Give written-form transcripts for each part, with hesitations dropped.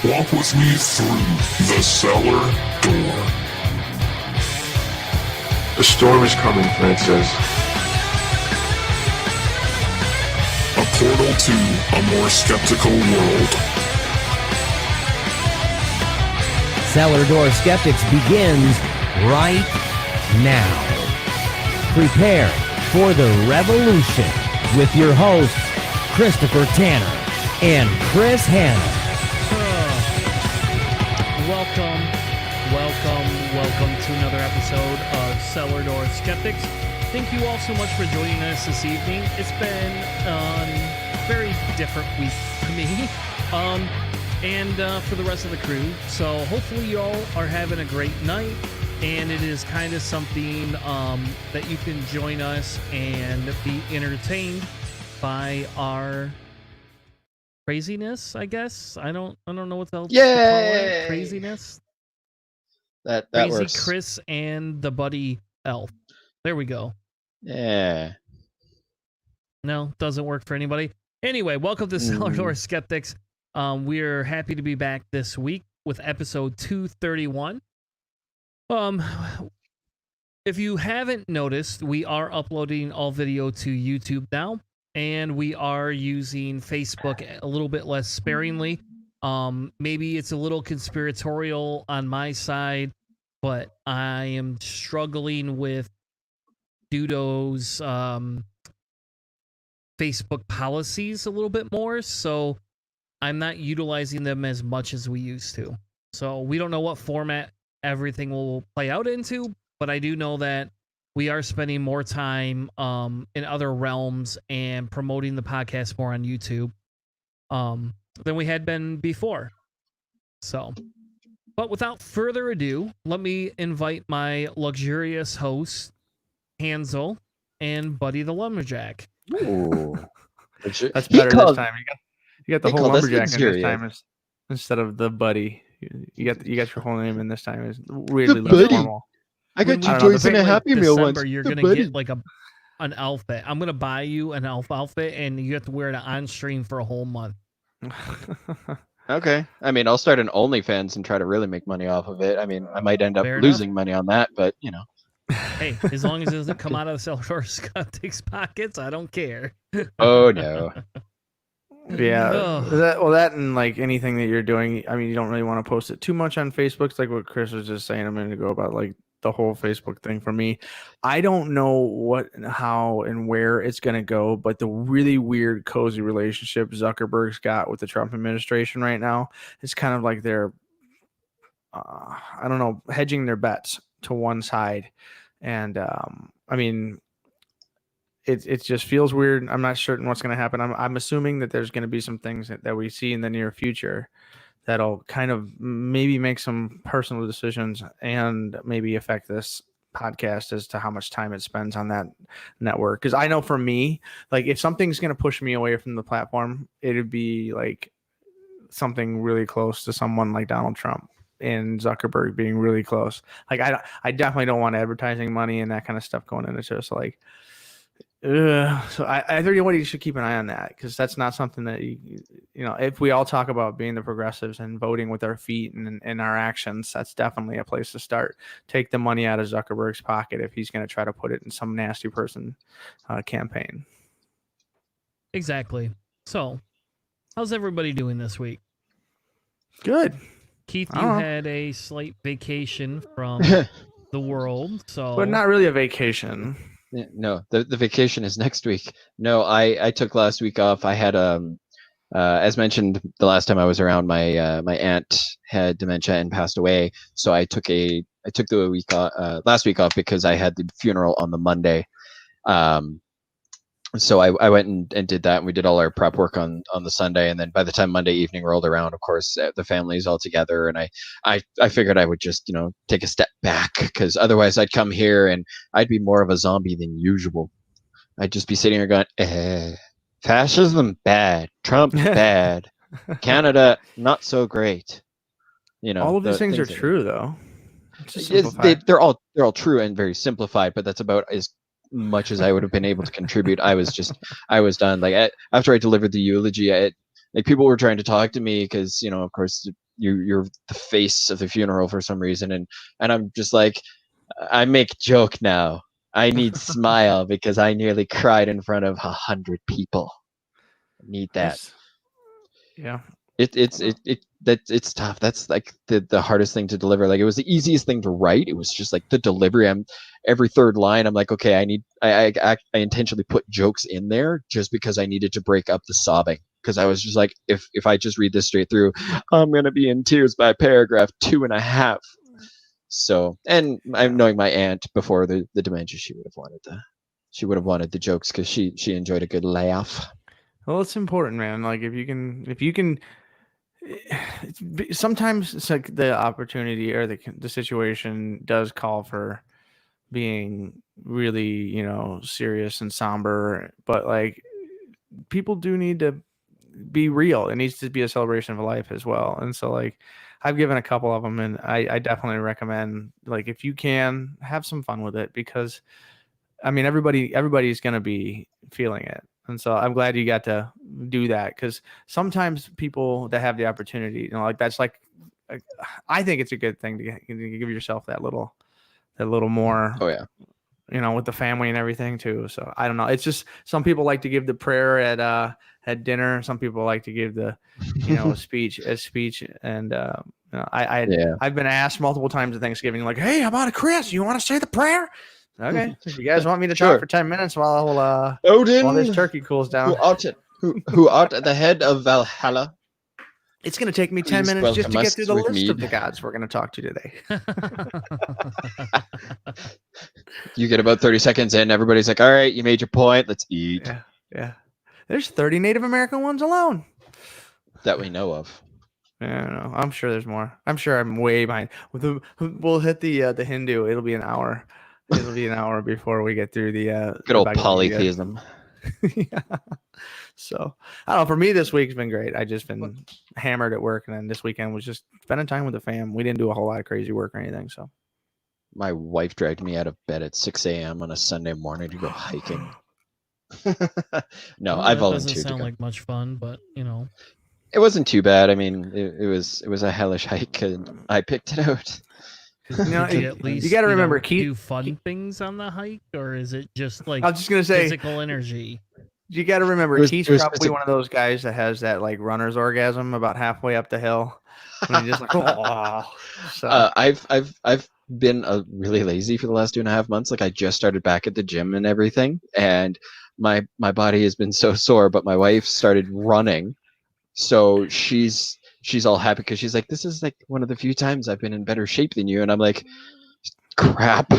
Walk with me through the cellar door. A storm is coming, Francis. A portal to a more skeptical world. Cellar Door Skeptics begins right now. Prepare for the revolution with your hosts, Christopher Tanner and Chris Hanna. Welcome to another episode of Cellar Door Skeptics. Thank you all so much for joining us this evening. It's been a very different week for me, and for the rest of the crew. So hopefully you all are having a great night, and it is kind of something that you can join us and be entertained by our craziness, I guess. I don't know what else to call it. Craziness. That Crazy works. Chris and the buddy elf. There we go. Yeah. No, doesn't work for anybody. Anyway, welcome to Cellar Door Skeptics. We're happy to be back this week with episode 231. If you haven't noticed, we are uploading all video to YouTube now, and we are using Facebook a little bit less sparingly. Maybe it's a little conspiratorial on my side, but I am struggling with Dudo's Facebook policies a little bit more, so I'm not utilizing them as much as we used to. So we don't know what format everything will play out into, but I do know that we are spending more time in other realms and promoting the podcast more on YouTube than we had been before. So, but without further ado, let me invite my luxurious host, Hansel, and Buddy the Lumberjack. Ooh. That's better this time. You got the whole lumberjack in this time instead of the buddy. You got your whole name in this time. It's really less formal. I got two toys in a Happy Meal once. You're going to get like an outfit. I'm going to buy you an elf outfit, and you have to wear it on stream for a whole month. Okay. I mean, I'll start an OnlyFans and try to really make money off of it. I mean, I might end up Fair losing money on that, but you know. Hey, as long as it doesn't come out of the Cellar Door Skeptics pockets, I don't care. Oh no. Yeah. That and like anything that you're doing, I mean, you don't really want to post it too much on Facebook. It's like what Chris was just saying a minute ago about like the whole Facebook thing for me. I don't know what and how and where it's going to go, but the really weird, cozy relationship Zuckerberg's got with the Trump administration right now is kind of like they're, I don't know, hedging their bets to one side. And I mean, it just feels weird. I'm not certain what's going to happen. I'm assuming that there's going to be some things that we see in the near future that'll kind of maybe make some personal decisions and maybe affect this podcast as to how much time it spends on that network. Because I know for me, like if something's going to push me away from the platform, it'd be like something really close to someone like Donald Trump and Zuckerberg being really close. Like I definitely don't want advertising money and that kind of stuff going into it. So like, so I think you should keep an eye on that, because that's not something that you know, if we all talk about being the progressives and voting with our feet and our actions, that's definitely a place to start. Take the money out of Zuckerberg's pocket if he's going to try to put it in some nasty person campaign. Exactly. So, how's everybody doing this week? Good. Keith, you had a slight vacation from the world, so but not really a vacation. No, the vacation is next week. No, I took last week off. I had as mentioned the last time I was around, my my aunt had dementia and passed away. So I took the week last week off because I had the funeral on the Monday. So I went and did that, and we did all our prep work on the Sunday, and then by the time Monday evening rolled around, of course, the family's all together, and I figured I would just, take a step back, because otherwise I'd come here and I'd be more of a zombie than usual. I'd just be sitting here going, fascism bad, Trump bad, Canada not so great. All of these things are true, though. They're all true and very simplified, but that's about as much as I would have been able to contribute. I was done. Like after I delivered the eulogy, like people were trying to talk to me because, of course, you're the face of the funeral for some reason, and I'm just like, I make joke now. I need smile because I nearly cried in front of 100 people. I need that. Yeah. It's tough. That's like the hardest thing to deliver. Like, it was the easiest thing to write. It was just like the delivery. Every third line, I'm like, okay, I intentionally put jokes in there just because I needed to break up the sobbing, because I was just like, if I just read this straight through, I'm gonna be in tears by paragraph 2.5. So, and I'm knowing my aunt before the dementia, she would have wanted the jokes because she enjoyed a good laugh. Well, it's important, man. Like if you can, sometimes it's like the opportunity or the situation does call for being really, serious and somber, but like people do need to be real. It needs to be a celebration of life as well. And so like I've given a couple of them, and I definitely recommend, like, if you can, have some fun with it, because I mean everybody's gonna be feeling it. And so I'm glad you got to do that, because sometimes people that have the opportunity, like that's like, I think it's a good thing to give yourself that little more. Oh yeah. With the family and everything too. So I don't know. It's just some people like to give the prayer at dinner. Some people like to give the speech. And I've been asked multiple times at Thanksgiving, like, hey, how about a Chris? You want to say the prayer? Okay. If you guys want me to talk for 10 minutes while Odin, while this turkey cools down, who art at the head of Valhalla. It's going to take me 10 minutes just to get through the list of the gods we're going to talk to today. You get about 30 seconds in, everybody's like, all right, you made your point, let's eat. Yeah. There's 30 Native American ones alone that we know of. I don't know. I'm sure there's more. I'm sure I'm way behind. We'll hit the Hindu. It'll be an hour. It'll be an hour before we get through the good old polytheism. Yeah. So I don't know. For me, this week's been great. I just been hammered at work, and then this weekend was just spending time with the fam. We didn't do a whole lot of crazy work or anything. So my wife dragged me out of bed at 6 a.m. on a Sunday morning to go hiking. No, I volunteered. Doesn't sound like much fun, but it wasn't too bad. I mean, it was a hellish hike, and I picked it out. You got to remember, do fun things on the hike, or is it just like I was just gonna say physical energy? You got to remember, Keith's probably one of those guys that has that like runner's orgasm about halfway up the hill. And he's just like, oh. So. I've been really lazy for the last 2.5 months. Like, I just started back at the gym and everything, and my body has been so sore. But my wife started running, so she's all happy because she's like, this is like one of the few times I've been in better shape than you. And I'm like, crap,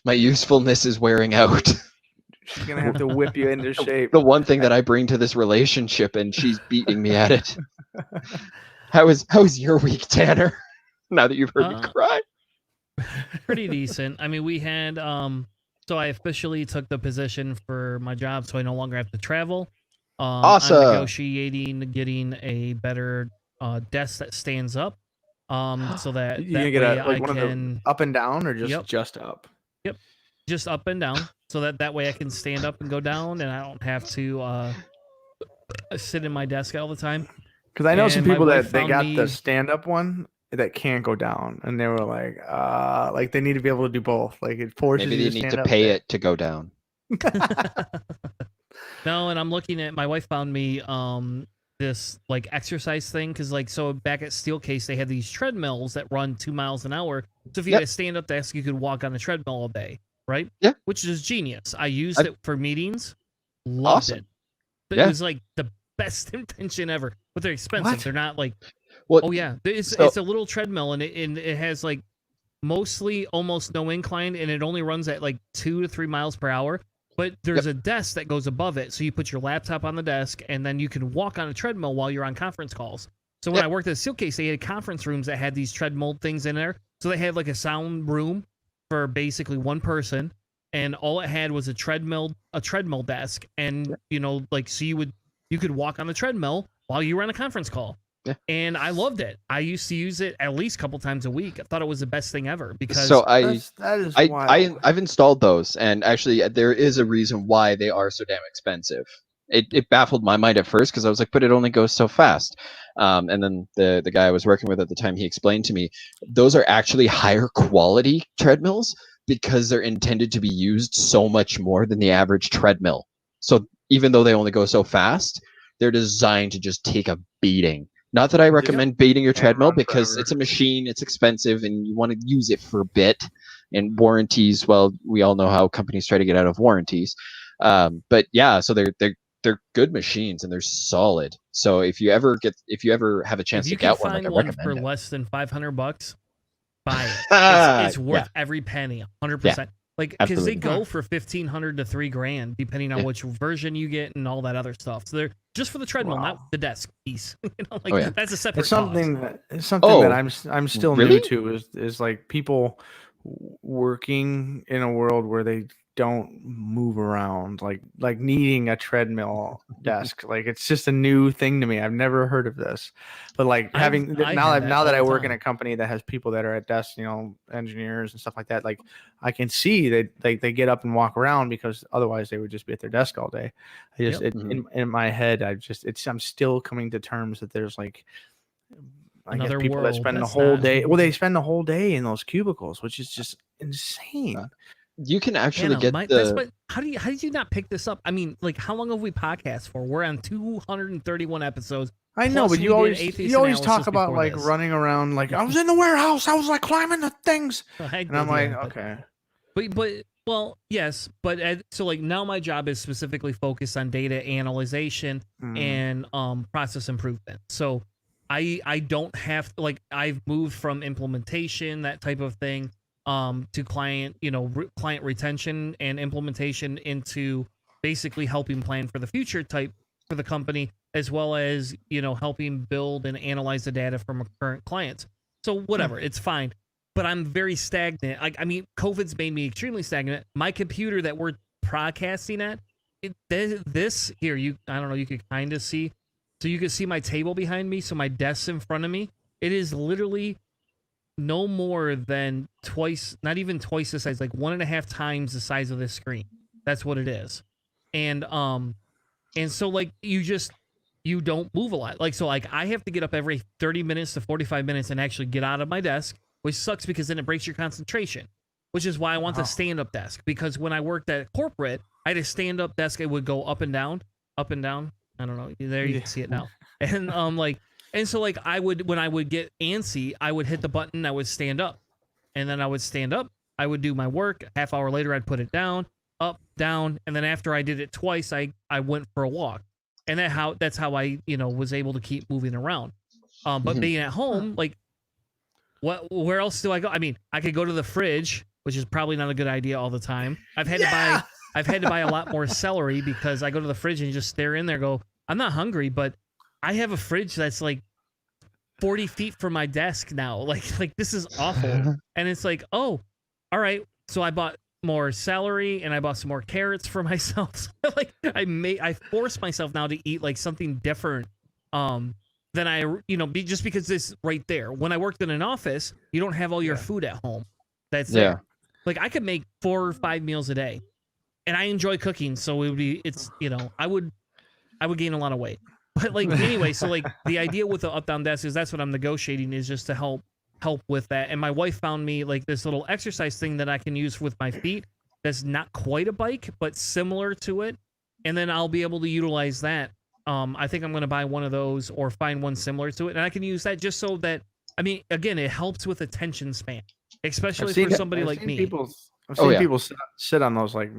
my usefulness is wearing out. She's gonna have to whip you into shape. The one thing that I bring to this relationship, and she's beating me at it. How is your week, Tanner? Now that you've heard me cry. Pretty decent. I mean, we had so I officially took the position for my job, so I no longer have to travel. Awesome. I'm negotiating getting a better desk that stands up. So that you can get I one can of the up and down, or just up. Yep, just up and down. So that way I can stand up and go down, and I don't have to sit in my desk all the time. Because I know some people that they got the stand-up one that can't go down, and they were like they need to be able to do both. Like, it forces maybe you they to need to pay it to go down. No, and I'm looking at, my wife found me this like exercise thing, because so back at Steelcase they had these treadmills that run 2 miles an hour. So if you had a stand-up desk, you could walk on a treadmill all day. Right? Yeah. Which is genius. I used it for meetings. Loved it. But it was like the best invention ever. But they're expensive. What? They're not like what? Oh yeah. It's a little treadmill, and it has like mostly almost no incline, and it only runs at like 2 to 3 miles per hour. But there's a desk that goes above it. So you put your laptop on the desk, and then you can walk on a treadmill while you're on conference calls. So when I worked at Steelcase, they had conference rooms that had these treadmill things in there. So they had like a sound room for basically one person, and all it had was a treadmill desk, and so you could walk on the treadmill while you were on a conference call. Yeah. And I loved it. I used to use it at least a couple times a week. I thought it was the best thing ever, because I've installed those, and actually there is a reason why they are so damn expensive. it baffled my mind at first because I was like, but it only goes so fast. And then the guy I was working with at the time, he explained to me those are actually higher quality treadmills because they're intended to be used so much more than the average treadmill. So even though they only go so fast, they're designed to just take a beating. Not that I recommend beating your treadmill because it's a machine, it's expensive, and you want to use it for a bit. And warranties, well, we all know how companies try to get out of warranties. But yeah, so they're good machines and they're solid. So if you ever have a chance to get one, like, I recommend for it. less than $500, buy it. It's worth every penny, 100%. Like, because they go for $1,500 to $3,000 depending on which version you get and all that other stuff. So they're just for the treadmill, not the desk piece. That's a separate. It's something that I'm still new to is like people working in a world where they don't move around, like needing a treadmill desk. Like, it's just a new thing to me. I've never heard of this, but like now that I work in a company that has people that are at desks, engineers and stuff like that, like I can see that they get up and walk around because otherwise they would just be at their desk all day. In my head, I'm still coming to terms that there's like I guess people that spend the whole day. Well, they spend the whole day in those cubicles, which is just insane. You can actually how did you not pick this up? I mean, like, how long have we podcast for? We're on 231 episodes. I know, but you always talk about like running around. Like, I was in the warehouse. I was like climbing the things, and I'm like, okay. But well, yes, but so like now my job is specifically focused on data analyzation and process improvement. So I don't have like I've moved from implementation, that type of thing, to client retention and implementation into basically helping plan for the future type for the company, as well as helping build and analyze the data from current clients. So whatever, it's fine. But I'm very stagnant. I mean, COVID's made me extremely stagnant. My computer that we're broadcasting at, this here, I don't know, you could kind of see. So you can see my table behind me. So my desk's in front of me. It is literally no more than twice, not even twice the size, like 1.5 times the size of this screen. That's what it is. And so like you don't move a lot. Like, so like I have to get up every 30 minutes to 45 minutes and actually get out of my desk, which sucks because then it breaks your concentration, which is why I want the stand-up desk. Because when I worked at corporate, I had a stand-up desk. It would go up and down, up and down. I don't know. There you can see it now. And and so like when I would get antsy, I would hit the button, I would stand up. And then I would stand up, I would do my work. Half hour later, I'd put it down, up, down. And then after I did it twice, I went for a walk. And that's how I, was able to keep moving around. But being at home, like, where else do I go? I mean, I could go to the fridge, which is probably not a good idea all the time. I've had to buy a lot more celery because I go to the fridge and just stare in there, go, I'm not hungry, but I have a fridge that's like 40 feet from my desk now. Like this is awful. And it's like, oh, all right. So I bought more celery and I bought some more carrots for myself. Like I force myself now to eat like something different. Than I, just because this right there. When I worked in an office, you don't have all your food at home. That's there. Like I could make 4 or 5 meals a day, and I enjoy cooking, so I would gain a lot of weight. But like anyway, so like the idea with the up-down desk is that's what I'm negotiating, is just to help with that. And my wife found me like this little exercise thing that I can use with my feet. That's not quite a bike, but similar to it, and then I'll be able to utilize that. I think I'm going to buy one of those or find one similar to it. And I can use that just so that, I mean, again, it helps with attention span, especially for somebody like me. I've seen people sit on those like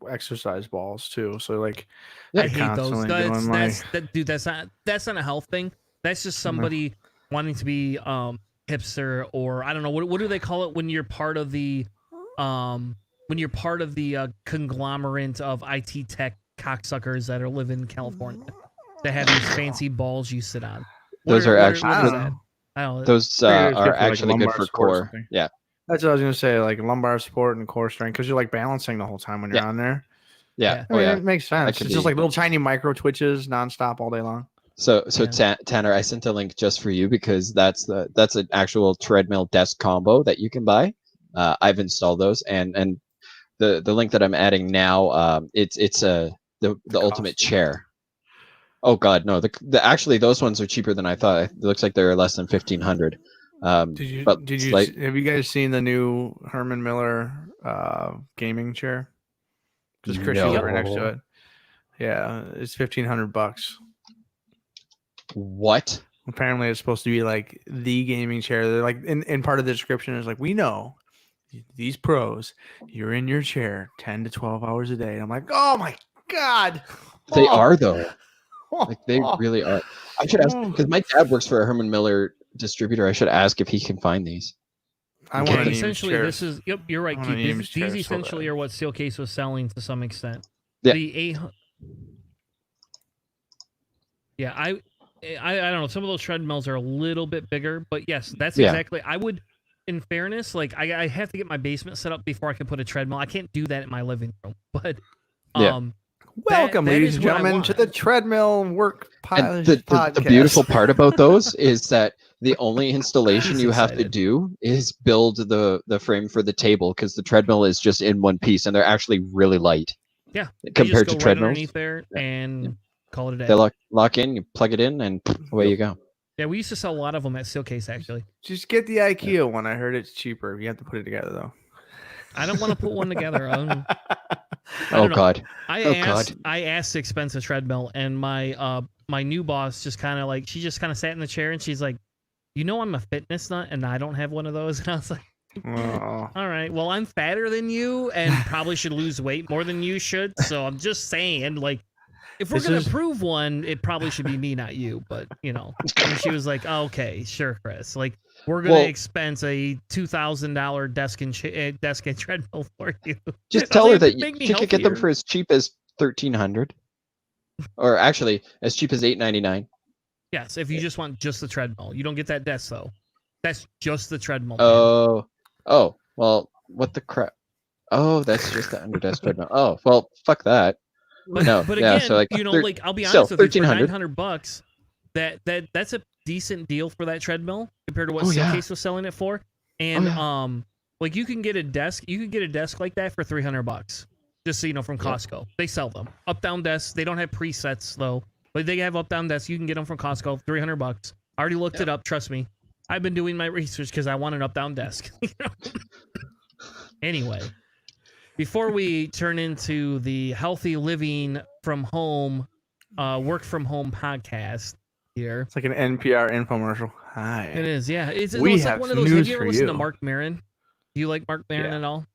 exercise balls too. So like, I hate those. That's not a health thing. That's just somebody wanting to be hipster, or I don't know. What do they call it when you're part of the conglomerate of IT tech cocksuckers that are living in California? That have these fancy balls you sit on. Those are actually good for core. Yeah, that's what I was gonna say. Like lumbar support and core strength, because you're like balancing the whole time when you're on there. Yeah, it makes sense. It's just like little tiny micro twitches nonstop all day long. So Tanner, I sent a link just for you because that's an actual treadmill desk combo that you can buy. I've installed those, and the link that I'm adding now, it's the ultimate chair. Oh God, no. Actually those ones are cheaper than I thought. It looks like they're less than 1,500. Have you guys seen the new Herman Miller gaming chair? Just Chris is right next to it. Yeah, it's $1,500. What? Apparently, it's supposed to be like the gaming chair. They're like, in part of the description is like, we know these pros. You're in your chair 10 to 12 hours a day. And I'm like, oh my God, they are though. Like they really are. I should ask because my dad works for a Herman Miller distributor. I should ask if he can find these. I want to essentially this is you're right, Keith. These essentially are what Steelcase was selling to some extent. Yeah. I don't know. Some of those treadmills are a little bit bigger, but yes, that's exactly. I would, in fairness, like I have to get my basement set up before I can put a treadmill. I can't do that in my living room, but welcome, ladies and gentlemen, to the treadmill work podcast. The beautiful part about those is that the only installation you have to do is build the frame for the table because the treadmill is just in one piece and they're actually really light. Yeah, compared to right treadmills. Underneath there and call it a day. They lock in, you plug it in, and away you go. Yeah, we used to sell a lot of them at Steelcase actually. Just get the IKEA one. I heard it's cheaper. You have to put it together though. I don't want to put one together. God. I asked to expense a treadmill, and my new boss just kind of like, she just kind of sat in the chair and she's like, you know, I'm a fitness nut and I don't have one of those. And I was like, all right, well, I'm fatter than you and probably should lose weight more than you should. So I'm just saying, like, if we're going to prove one, it probably should be me, not you. But, you know, and she was like, oh, okay, sure, Chris. Like, we're going to expense a $2,000 desk and treadmill for you. Just tell her that you could get them for as cheap as $1,300, or actually as cheap as $899. Yes, if you just want just the treadmill, you don't get that desk though. That's just the treadmill. Oh, well, what the crap? Oh, that's just the underdesk treadmill. Oh, well, fuck that. But again, so like, you know, like I'll be honest with you, for $900, that's a decent deal for that treadmill compared to what Steelcase was selling it for. And like you can get a desk like that for $300. Just so you know, from Costco, they sell them up down desks. They don't have presets though, but they have up down desks. You can get them from Costco, $300. I already looked it up. Trust me, I've been doing my research because I want an up down desk. Anyway, before we turn into the healthy living from home, work from home podcast here, it's like an NPR infomercial. Hi, it is. Yeah, it's we like have one of those. news Have you ever for listened you. to Mark Maron? Do you like Mark Maron at all?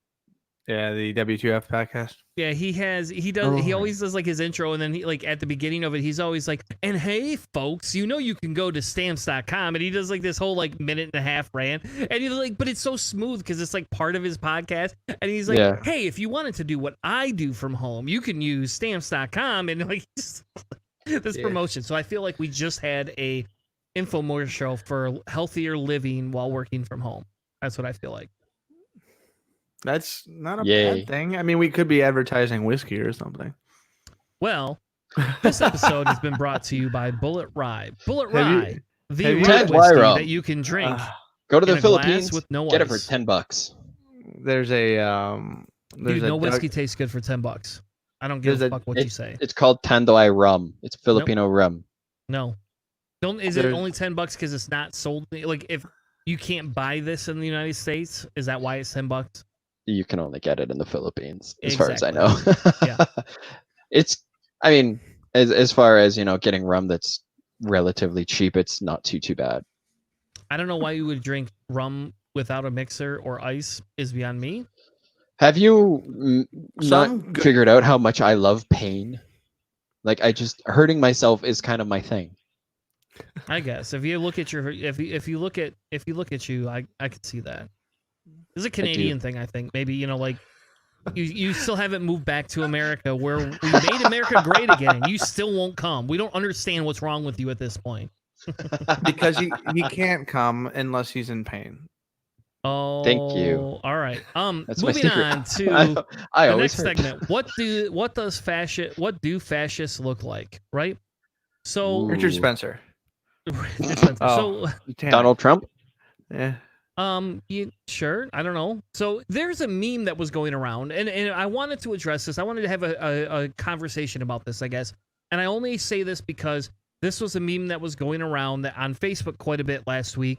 Yeah, the W2F podcast. Yeah, he always does like his intro, and then he, like at the beginning of it, he's always like, and hey folks, you know you can go to stamps.com, and he does like this whole like minute and a half rant, and he's like, but it's so smooth because it's like part of his podcast, and he's like, hey, if you wanted to do what I do from home, you can use stamps.com, and like this promotion. So I feel like we just had a infomercial for healthier living while working from home. That's what I feel like. That's not a bad thing. I mean, we could be advertising whiskey or something. Well, this episode has been brought to you by Bullet Rye. Bullet Rye, the rye whiskey that you can drink. Go to the Philippines with no get ice. it for $10. There's no whiskey tastes good for $10. I don't give a fuck what you say. It's called Tandoy rum. It's Filipino rum. No, is it only $10 because it's not sold? Like if you can't buy this in the United States, is that why it's $10? You can only get it in the Philippines, as far as I know. Yeah. I mean, as far as, you know, getting rum that's relatively cheap, it's not too bad. I don't know why you would drink rum without a mixer or ice is beyond me. Have you not figured out how much I love pain? Like, hurting myself is kind of my thing. I guess if you look at if you look at you, I could see that. It's a Canadian thing, I think. Maybe, you know, like you still haven't moved back to America where we made America great again, and you still won't come. We don't understand what's wrong with you at this point. Because he can't come unless he's in pain. Oh, thank you. All right. That's moving on to the next segment. What do fascists look like? Right. So Richard Spencer. So Donald Trump. Yeah. Sure. I don't know. So there's a meme that was going around, and I wanted to address this. I wanted to have a conversation about this, I guess. And I only say this because this was a meme that was going around on Facebook quite a bit last week.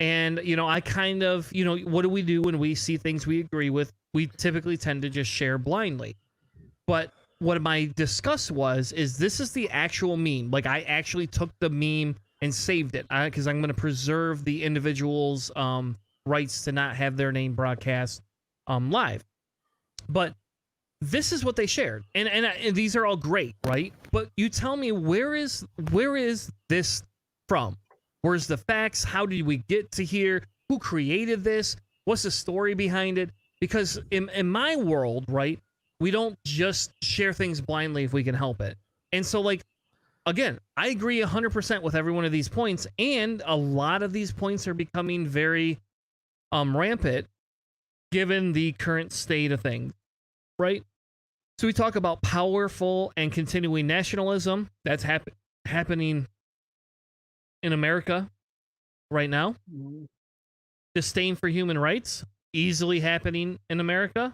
And, I kind of, what do we do when we see things we agree with? We typically tend to just share blindly. But what my discuss is this is the actual meme. Like, I actually took the meme and saved it because I'm going to preserve the individual's rights to not have their name broadcast live. But this is what they shared. And these are all great, right? But you tell me, where is this from? Where's the facts? How did we get to here? Who created this? What's the story behind it? Because in my world, right, we don't just share things blindly if we can help it. And so, like, again, I agree 100% with every one of these points, and a lot of these points are becoming very rampant given the current state of things, right? So we talk about powerful and continuing nationalism. That's happening in America right now. Disdain for human rights, easily happening in America.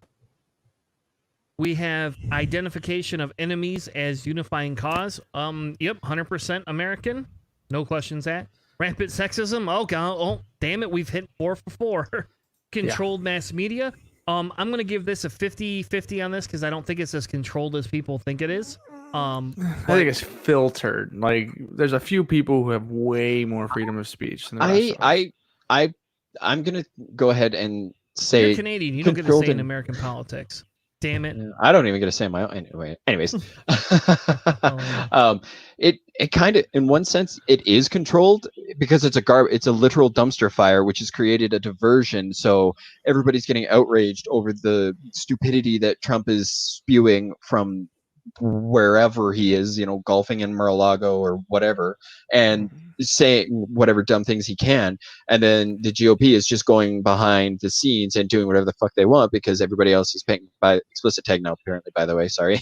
We have identification of enemies as unifying cause. Yep, 100% American. No questions asked. Rampant sexism. Oh, God. Oh, damn it. We've hit 4 for 4. Controlled mass media. I'm going to give this a 50-50 on this because I don't think it's as controlled as people think it is. I think it's filtered. Like, there's a few people who have way more freedom of speech than the rest of us. I'm going to go ahead and say... You're Canadian. You don't get to say in American politics. Damn it. I don't even get to say my own anyway. Anyways, it kind of, in one sense, it is controlled because it's a literal dumpster fire, which has created a diversion. So everybody's getting outraged over the stupidity that Trump is spewing from wherever he is, golfing in Mar-a-Lago or whatever, and saying whatever dumb things he can. And then the GOP is just going behind the scenes and doing whatever the fuck they want because everybody else is paying by explicit tag now, apparently, by the way, sorry,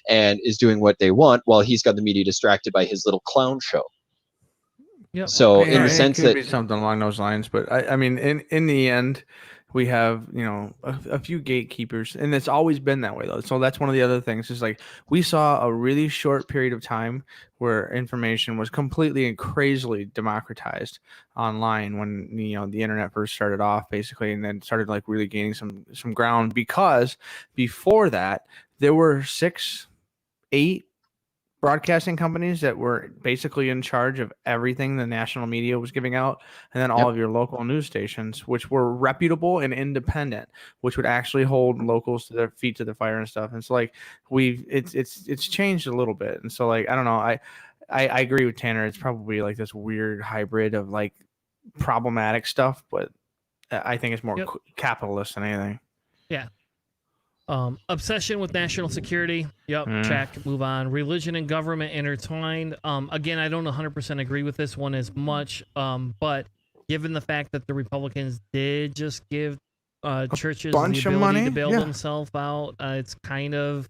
and is doing what they want while he's got the media distracted by his little clown show. Yep. So in the sense that something along those lines, but I mean, in the end, we have, a few gatekeepers, and it's always been that way, though. So that's one of the other things is, like, we saw a really short period of time where information was completely and crazily democratized online when, the internet first started off, basically, and then started, like, really gaining some ground, because before that, there were 6, 8 broadcasting companies that were basically in charge of everything the national media was giving out, and then all of your local news stations, which were reputable and independent, which would actually hold locals to their feet to the fire and stuff. And so, like, it's changed a little bit. And so, like, I don't know, I agree with Tanner. It's probably like this weird hybrid of, like, problematic stuff, but I think it's more capitalist than anything. Yeah. Obsession with national security. Yep. Check. Move on. Religion and government intertwined. Again, I don't 100% agree with this one as much. But given the fact that the Republicans did just give churches the ability to bail themselves out, it's kind of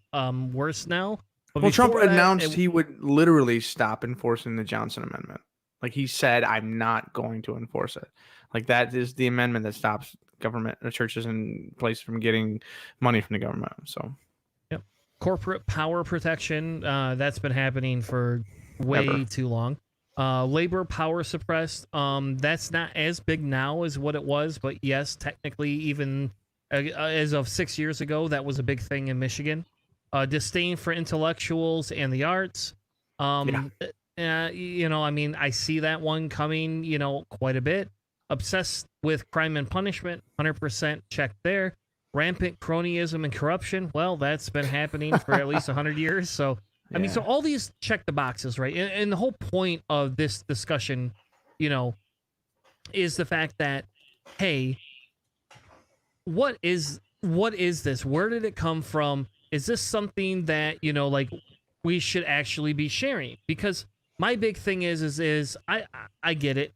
worse now. But Trump announced he would literally stop enforcing the Johnson Amendment. Like, he said, I'm not going to enforce it. Like, that is the amendment that stops government churches and places from getting money from the government. So, yep. Corporate power protection. That's been happening for way too long. Labor power suppressed. That's not as big now as what it was, but yes, technically, even as of 6 years ago, that was a big thing in Michigan. Disdain for intellectuals and the arts. I mean, I see that one coming, quite a bit. Obsessed with crime and punishment, 100% check there. Rampant cronyism and corruption. Well, that's been happening for at least 100 years. So, I mean, so all these check the boxes, right? And the whole point of this discussion, is the fact that, hey, what is this? Where did it come from? Is this something that, like, we should actually be sharing? Because my big thing is I get it,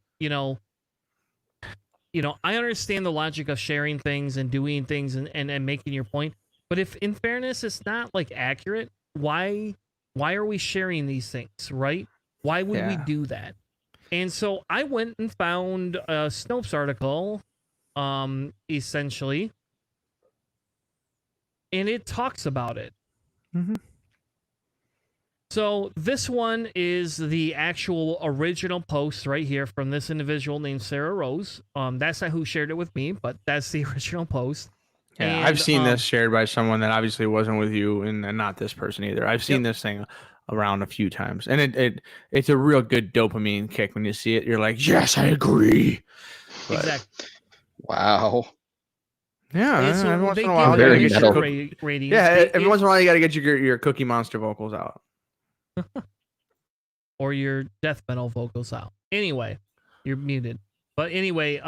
I understand the logic of sharing things and doing things and making your point. But if, in fairness, it's not, like, accurate, why are we sharing these things, right? Why would we do that? And so I went and found a Snopes article, essentially, and it talks about it. Mm-hmm. So this one is the actual original post right here from this individual named Sarah Rose. That's not who shared it with me, but that's the original post. Yeah, And, I've seen this shared by someone that obviously wasn't with you, and not this person either. I've seen this thing around a few times, and it's a real good dopamine kick when you see it. You're like, yes, I agree. But, Exactly. Wow. yeah, It's- every once they in a give while, it you gotta very get metal. your ratings. yeah. Every once in a while, you gotta get your Cookie Monster vocals out. Or your death metal vocals out. Anyway, you're muted. But anyway,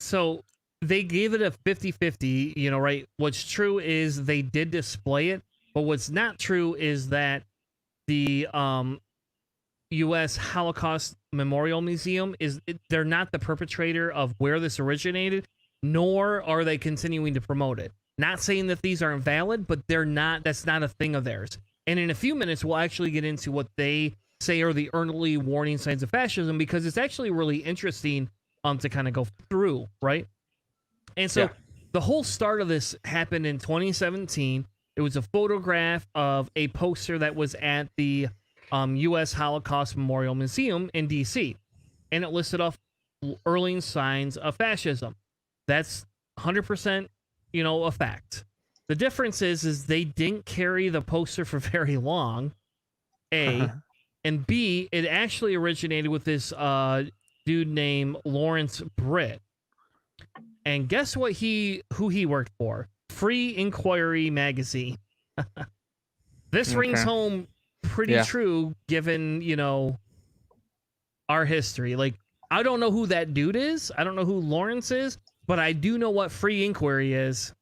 so they gave it a 50-50, you know, right? What's true is they did display it, but what's not true is that the U.S. Holocaust Memorial Museum they're not the perpetrator of where this originated, nor are they continuing to promote it. Not saying that these aren't valid, but they're not. That's not a thing of theirs. And in a few minutes, we'll actually get into what they say are the early warning signs of fascism, because it's actually really interesting to kind of go through, right? And so the whole start of this happened in 2017. It was a photograph of a poster that was at the U.S. Holocaust Memorial Museum in D.C., and it listed off early signs of fascism. That's 100%, you know, a fact. The difference is they didn't carry the poster for very long, A, and B, it actually originated with this dude named Lawrence Britt. And guess who he worked for? Free Inquiry magazine. This rings home pretty true given, you know, our history. Like, I don't know who that dude is. I don't know who Lawrence is, but I do know what Free Inquiry is.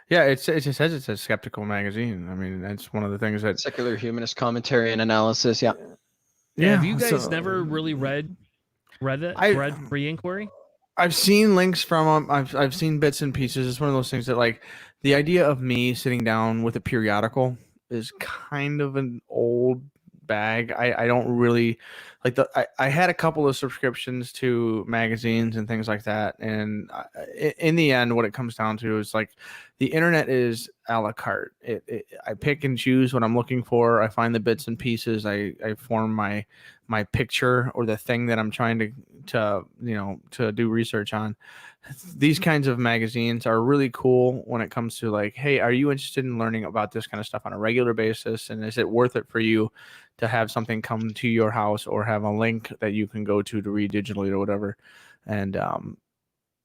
Yeah, it just says it's a skeptical magazine. I mean, that's one of the things that Secular humanist commentary and analysis. Yeah. Yeah, have you guys never really read Free Inquiry? I've seen links from them. I've seen bits and pieces. It's one of those things that, like, the idea of me sitting down with a periodical is kind of an old bag. I don't really like I had a couple of subscriptions to magazines and things like that, and in the end, what it comes down to is, like, the internet is a la carte. I pick and choose what I'm looking for. I find the bits and pieces. I form my picture or the thing that I'm trying to do research on. These kinds of magazines are really cool when it comes to, like, hey, are you interested in learning about this kind of stuff on a regular basis? And is it worth it for you to have something come to your house or have a link that you can go to read digitally or whatever? And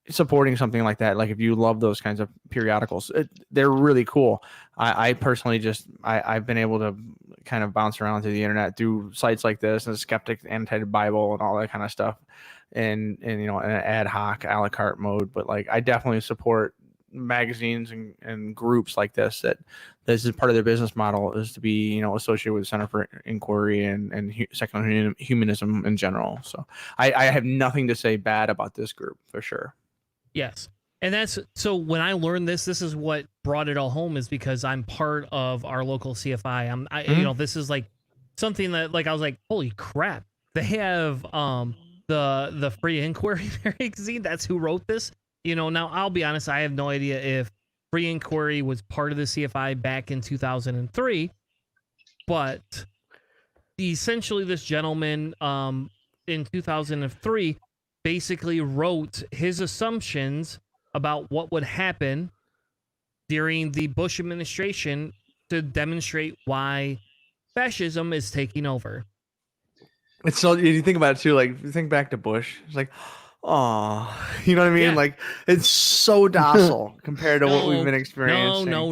supporting something like that, like, if you love those kinds of periodicals, they're really cool. I personally I've been able to kind of bounce around through the internet through sites like this and Skeptic Annotated Bible and all that kind of stuff, and you know, in an ad hoc a la carte mode. But, like, I definitely support magazines and groups like this that this is part of their business model, is to be, you know, associated with the Center for Inquiry and secular humanism in general. So I have nothing to say bad about this group, for sure. Yes. And that's so when I learned this is what brought it all home, is because I'm part of our local CFI. You know, this is like something that, like, I was like, holy crap, they have the Free Inquiry magazine. That's who wrote this. You know, now I'll be honest, I have no idea if Free Inquiry was part of the CFI back in 2003, but essentially this gentleman in 2003 basically wrote his assumptions about what would happen during the Bush administration to demonstrate why fascism is taking over. It's so, you think about it too, like, you think back to Bush, it's like, oh, you know what I mean? Yeah. Like, it's so docile compared to what we've been experiencing. No.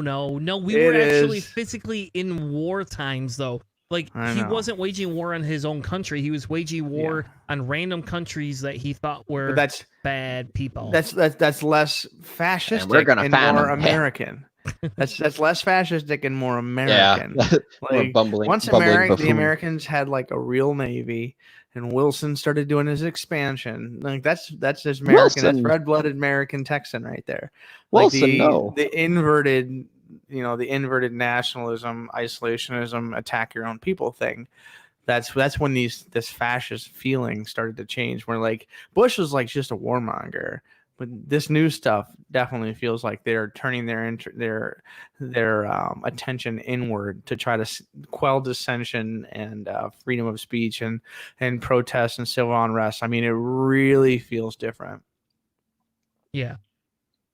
We were actually physically in war times, though. Like, he wasn't waging war on his own country. He was waging war on random countries that he thought were bad people. That's less fascistic and, more American. That's less fascistic and more American. Yeah. Like, once the Americans had, like, a real navy, and Wilson started doing his expansion, like, that's just American. Wilson. That's red-blooded American Texan right there. Like, Wilson, the inverted, you know, the inverted nationalism, isolationism, attack your own people thing. That's when this fascist feeling started to change. Where, like, Bush was, like, just a warmonger, But this new stuff definitely feels like they're turning their attention inward to try to quell dissension and freedom of speech and protest and civil unrest. I mean, it really feels different. Yeah.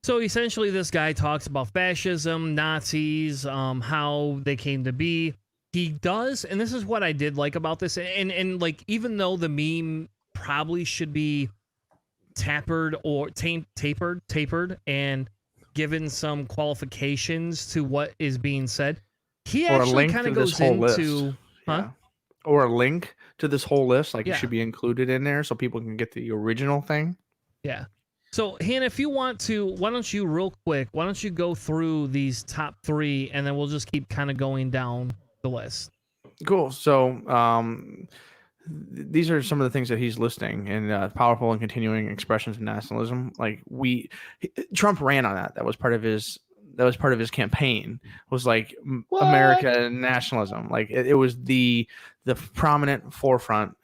So essentially, this guy talks about fascism, Nazis, how they came to be. He does, and this is what I did like about this, and like, even though the meme probably should be tapered or tapered and given some qualifications to what is being said, he Or a actually link kind to of this goes whole list. into Yeah. Or a link to this whole list, like Yeah. it should be included in there so people can get the original thing. Yeah. So, Hanna, if you want to, why don't you go through these top 3, and then we'll just keep kind of going down the list. Cool. So these are some of the things that he's listing in powerful and continuing expressions of nationalism. Like Trump ran on that. That was part of his campaign, was like America nationalism. Like it was the prominent forefront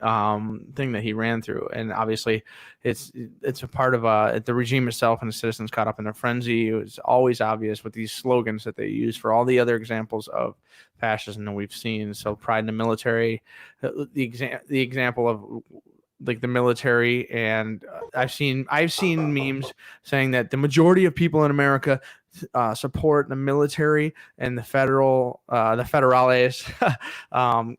thing that he ran through. And obviously it's a part of the regime itself, and the citizens caught up in a frenzy. It was always obvious with these slogans that they use for all the other examples of fascism that we've seen. So pride in the military, the example of like the military, and I've seen memes saying that the majority of people in America support the military and the federales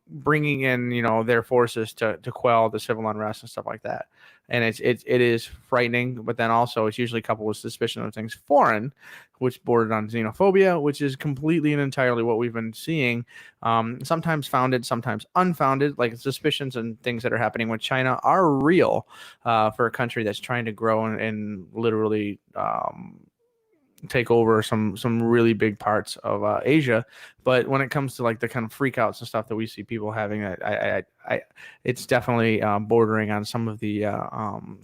bringing in their forces to quell the civil unrest and stuff like that. And it is frightening, but then also it's usually coupled with suspicion of things foreign, which bordered on xenophobia, which is completely and entirely what we've been seeing, sometimes founded, sometimes unfounded. Like suspicions and things that are happening with China are real for a country that's trying to grow and literally take over some really big parts of Asia. But when it comes to like the kind of freakouts and stuff that we see people having, it's definitely bordering on some of the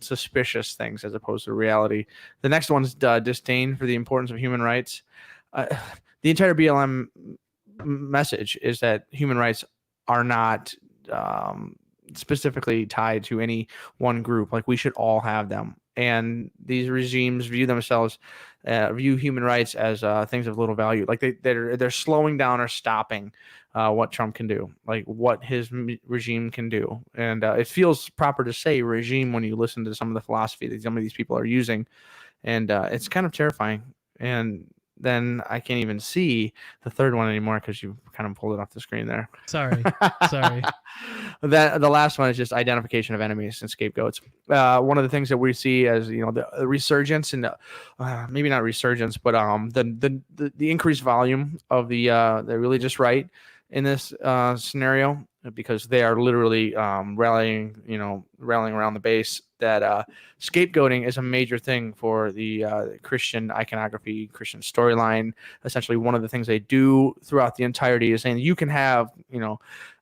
suspicious things as opposed to reality. The next one is disdain for the importance of human rights. The entire BLM message is that human rights are not specifically tied to any one group. Like we should all have them. And these regimes view human rights as things of little value. Like they're slowing down or stopping what Trump can do, like what his regime can do. And it feels proper to say regime when you listen to some of the philosophy that some of these people are using. And it's kind of terrifying. And then I can't even see the third one anymore because you kind of pulled it off the screen there. Sorry. The last one is just identification of enemies and scapegoats. One of the things that we see as the resurgence and maybe not resurgence, but the increased volume of the religious right in this scenario, because they are literally rallying around the base that scapegoating is a major thing for the Christian iconography, Christian storyline. Essentially, one of the things they do throughout the entirety is saying you can have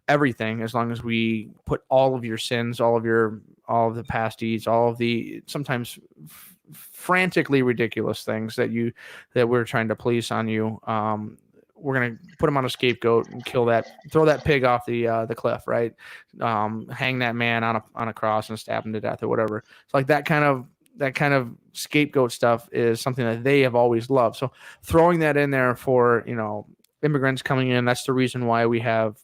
everything as long as we put all of your sins, all of the past deeds, all of the sometimes frantically ridiculous things that we're trying to police on you. We're gonna put him on a scapegoat and throw that pig off the cliff, right? Hang that man on a cross and stab him to death or whatever. It's like that kind of scapegoat stuff is something that they have always loved. So throwing that in there for immigrants coming in, that's the reason why we have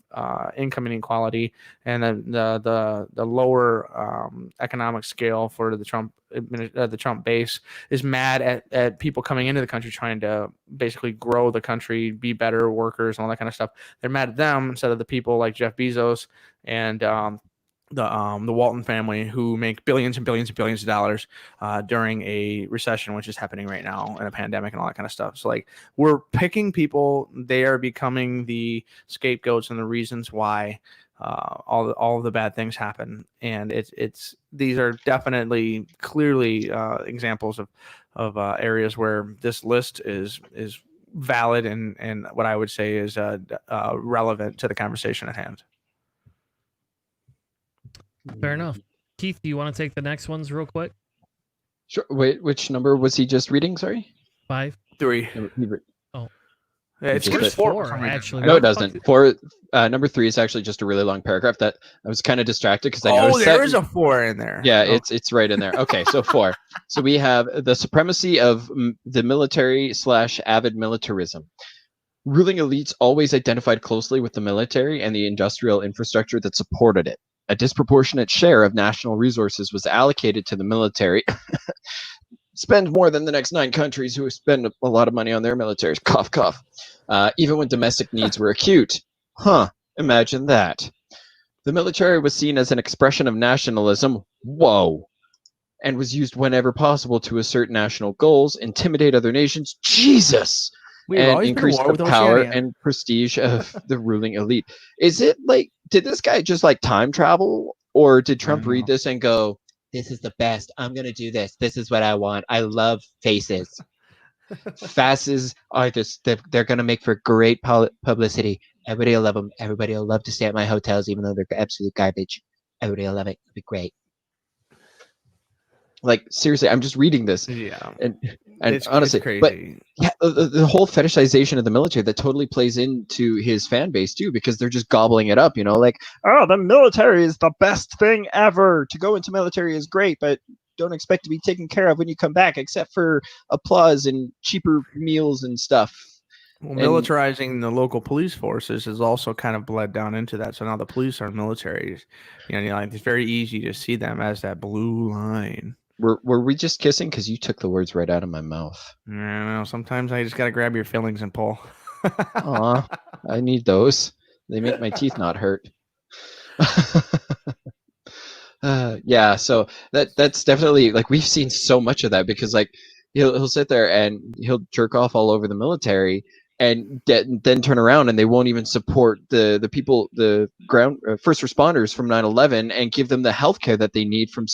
income inequality and the lower economic scale for the Trump base is mad at people coming into the country trying to basically grow the country, be better workers and all that kind of stuff. They're mad at them instead of the people like Jeff Bezos and the Walton family, who make billions and billions and billions of dollars during a recession, which is happening right now, and a pandemic and all that kind of stuff. So like we're picking people, they are becoming the scapegoats and the reasons why all of the bad things happen. And these are definitely clearly examples of areas where this list is valid and what I would say is relevant to the conversation at hand. Fair enough. Keith, do you want to take the next ones real quick? Sure. Wait, which number was he just reading? Sorry. 5. 3. Oh. Yeah, it Just skips that- four, actually. No, What it the fuck doesn't. did- Four, number 3 is actually just a really long paragraph that I was kind of distracted because I Oh, noticed there that. is a 4 in there. Yeah, Oh, it's right in there. Okay, so 4. So we have the supremacy of the military / avid militarism. Ruling elites always identified closely with the military and the industrial infrastructure that supported it. A disproportionate share of national resources was allocated to the military. Spend more than the next 9 countries who spend a lot of money on their militaries. Cough, cough. Even when domestic needs were acute. Huh, imagine that. The military was seen as an expression of nationalism. Whoa. And was used whenever possible to assert national goals, intimidate other nations. Jesus! we've And always been at increase war the with power Oceania. and prestige of the ruling elite. Is it like, did this guy just like time travel? Or did Trump don't read know. this and go, this is the best. I'm going to do this. This is what I want. I love faces. Fasces are just, they're going to make for great publicity. Everybody will love them. Everybody will love to stay at my hotels, even though they're absolute garbage. Everybody will love it. It'll be great. Like, seriously, I'm just reading this. Yeah, And it's honestly, crazy. but yeah, the whole fetishization of the military that totally plays into his fan base too, because they're just gobbling it up, like, oh, the military is the best thing ever. To go into military is great, but don't expect to be taken care of when you come back, except for applause and cheaper meals and stuff. Well, And- militarizing the local police forces has also kind of bled down into that. So now the police are military. Like, it's very easy to see them as that blue line. Were we just kissing? Because you took the words right out of my mouth. I don't know. Sometimes I just got to grab your feelings and pull. Aw, I need those. They make my teeth not hurt. Yeah, so that's definitely, like, we've seen so much of that, because like he'll sit there and he'll jerk off all over the military and then turn around and they won't even support the people, the ground first responders from 9/11, and give them the healthcare that they need from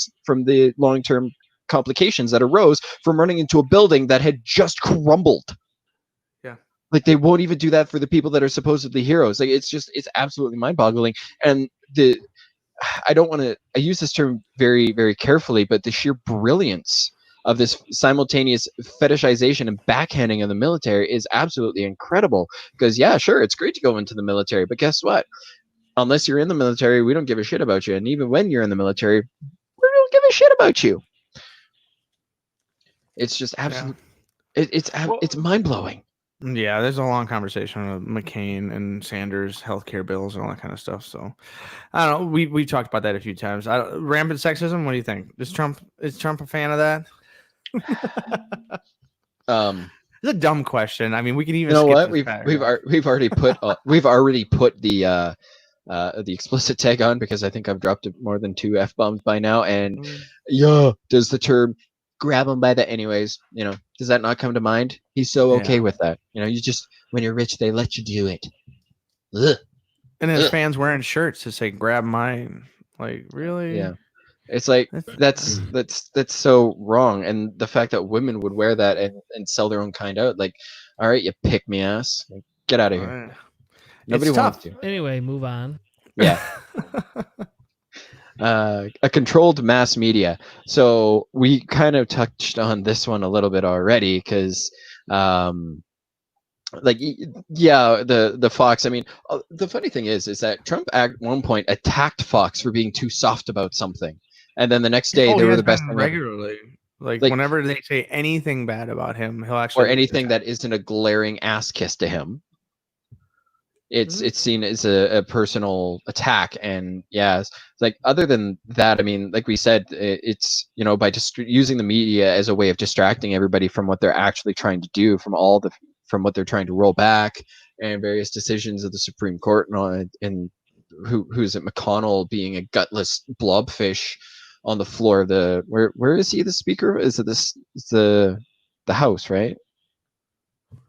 the long-term complications that arose from running into a building that had just crumbled. Yeah. Like, they won't even do that for the people that are supposedly heroes. Like, it's absolutely mind-boggling. And I use this term very, very carefully, but the sheer brilliance of this simultaneous fetishization and backhanding of the military is absolutely incredible. Because, yeah, sure, it's great to go into the military, but guess what? Unless you're in the military, we don't give a shit about you. And even when you're in the military, we don't give a shit about you. It's just absolute. Yeah. It's mind-blowing. Yeah, there's a long conversation with McCain and Sanders healthcare bills and all that kind of stuff. So I don't know. We talked about that a few times. Rampant sexism. What do you think? Is Trump a fan of that? It's a dumb question. I mean, we can even. You know what? We've already put the explicit tag on, because I think I've dropped more than 2 F-bombs by now. And yeah, does the term grab him by the anyways, does that not come to mind? He's so okay with that. You just, when you're rich, they let you do it. Ugh. And his fans wearing shirts to say "grab mine." Like, really? Yeah. It's like, that's so wrong. And the fact that women would wear that and sell their own kind out, like, all right, you pick me ass, like, get out of here. Nobody wants to. Anyway, move on. Yeah. A controlled mass media. So we kind of touched on this one a little bit already, because the Fox, I mean, the funny thing is that Trump at one point attacked Fox for being too soft about something, and then the next day they were the best thing regularly. Like, whenever they say anything bad about him, he'll actually, or anything that isn't a glaring ass kiss to him, it's seen as a personal attack. And yeah, it's like, other than that, I mean, like we said, it's, by just using the media as a way of distracting everybody from what they're actually trying to do, from what they're trying to roll back, and various decisions of the Supreme Court, and who's it, McConnell being a gutless blobfish on the floor of the, where is he, the speaker? Is it the House, right?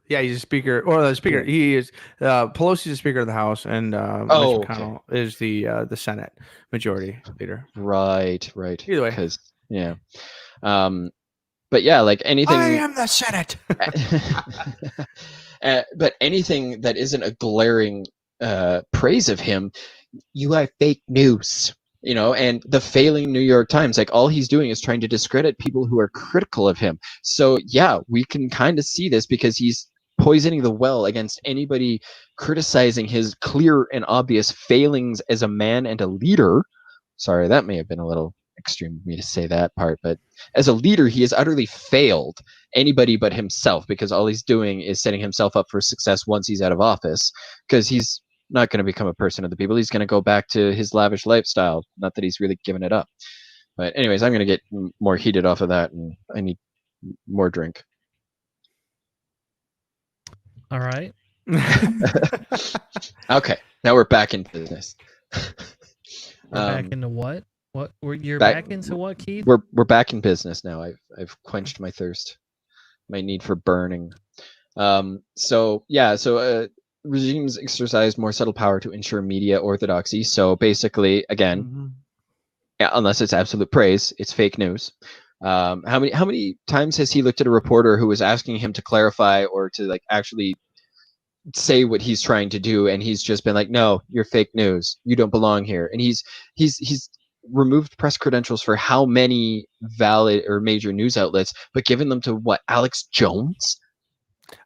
Yeah, he's a speaker, or the speaker. Yeah. He is Pelosi's the Speaker of the House, and Mitch McConnell is the Senate Majority Leader. Right. Either way, because yeah, but yeah, like anything. I am the Senate. But anything that isn't a glaring praise of him, you are fake news. And the failing New York Times, like, all he's doing is trying to discredit people who are critical of him. So yeah, we can kind of see this, because he's poisoning the well against anybody criticizing his clear and obvious failings as a man and a leader. Sorry, that may have been a little extreme of me to say that part, but as a leader, he has utterly failed anybody but himself, because all he's doing is setting himself up for success once he's out of office, because he's not going to become a person of the people. He's going to go back to his lavish lifestyle. Not that he's really given it up. But anyways, I'm going to get more heated off of that, and I need more drink. All right. Okay, now we're back in business. We're back into what? What? You're back- back into what, Keith? We're back in business now. I've quenched my thirst, my need for burning. So regimes exercise more subtle power to ensure media orthodoxy. So basically, again, yeah, unless it's absolute praise, it's fake news. How many times has he looked at a reporter who was asking him to clarify or to like actually say what he's trying to do, and he's just been like, no, you're fake news, you don't belong here. And he's removed press credentials for how many valid or major news outlets, but given them to what, Alex Jones?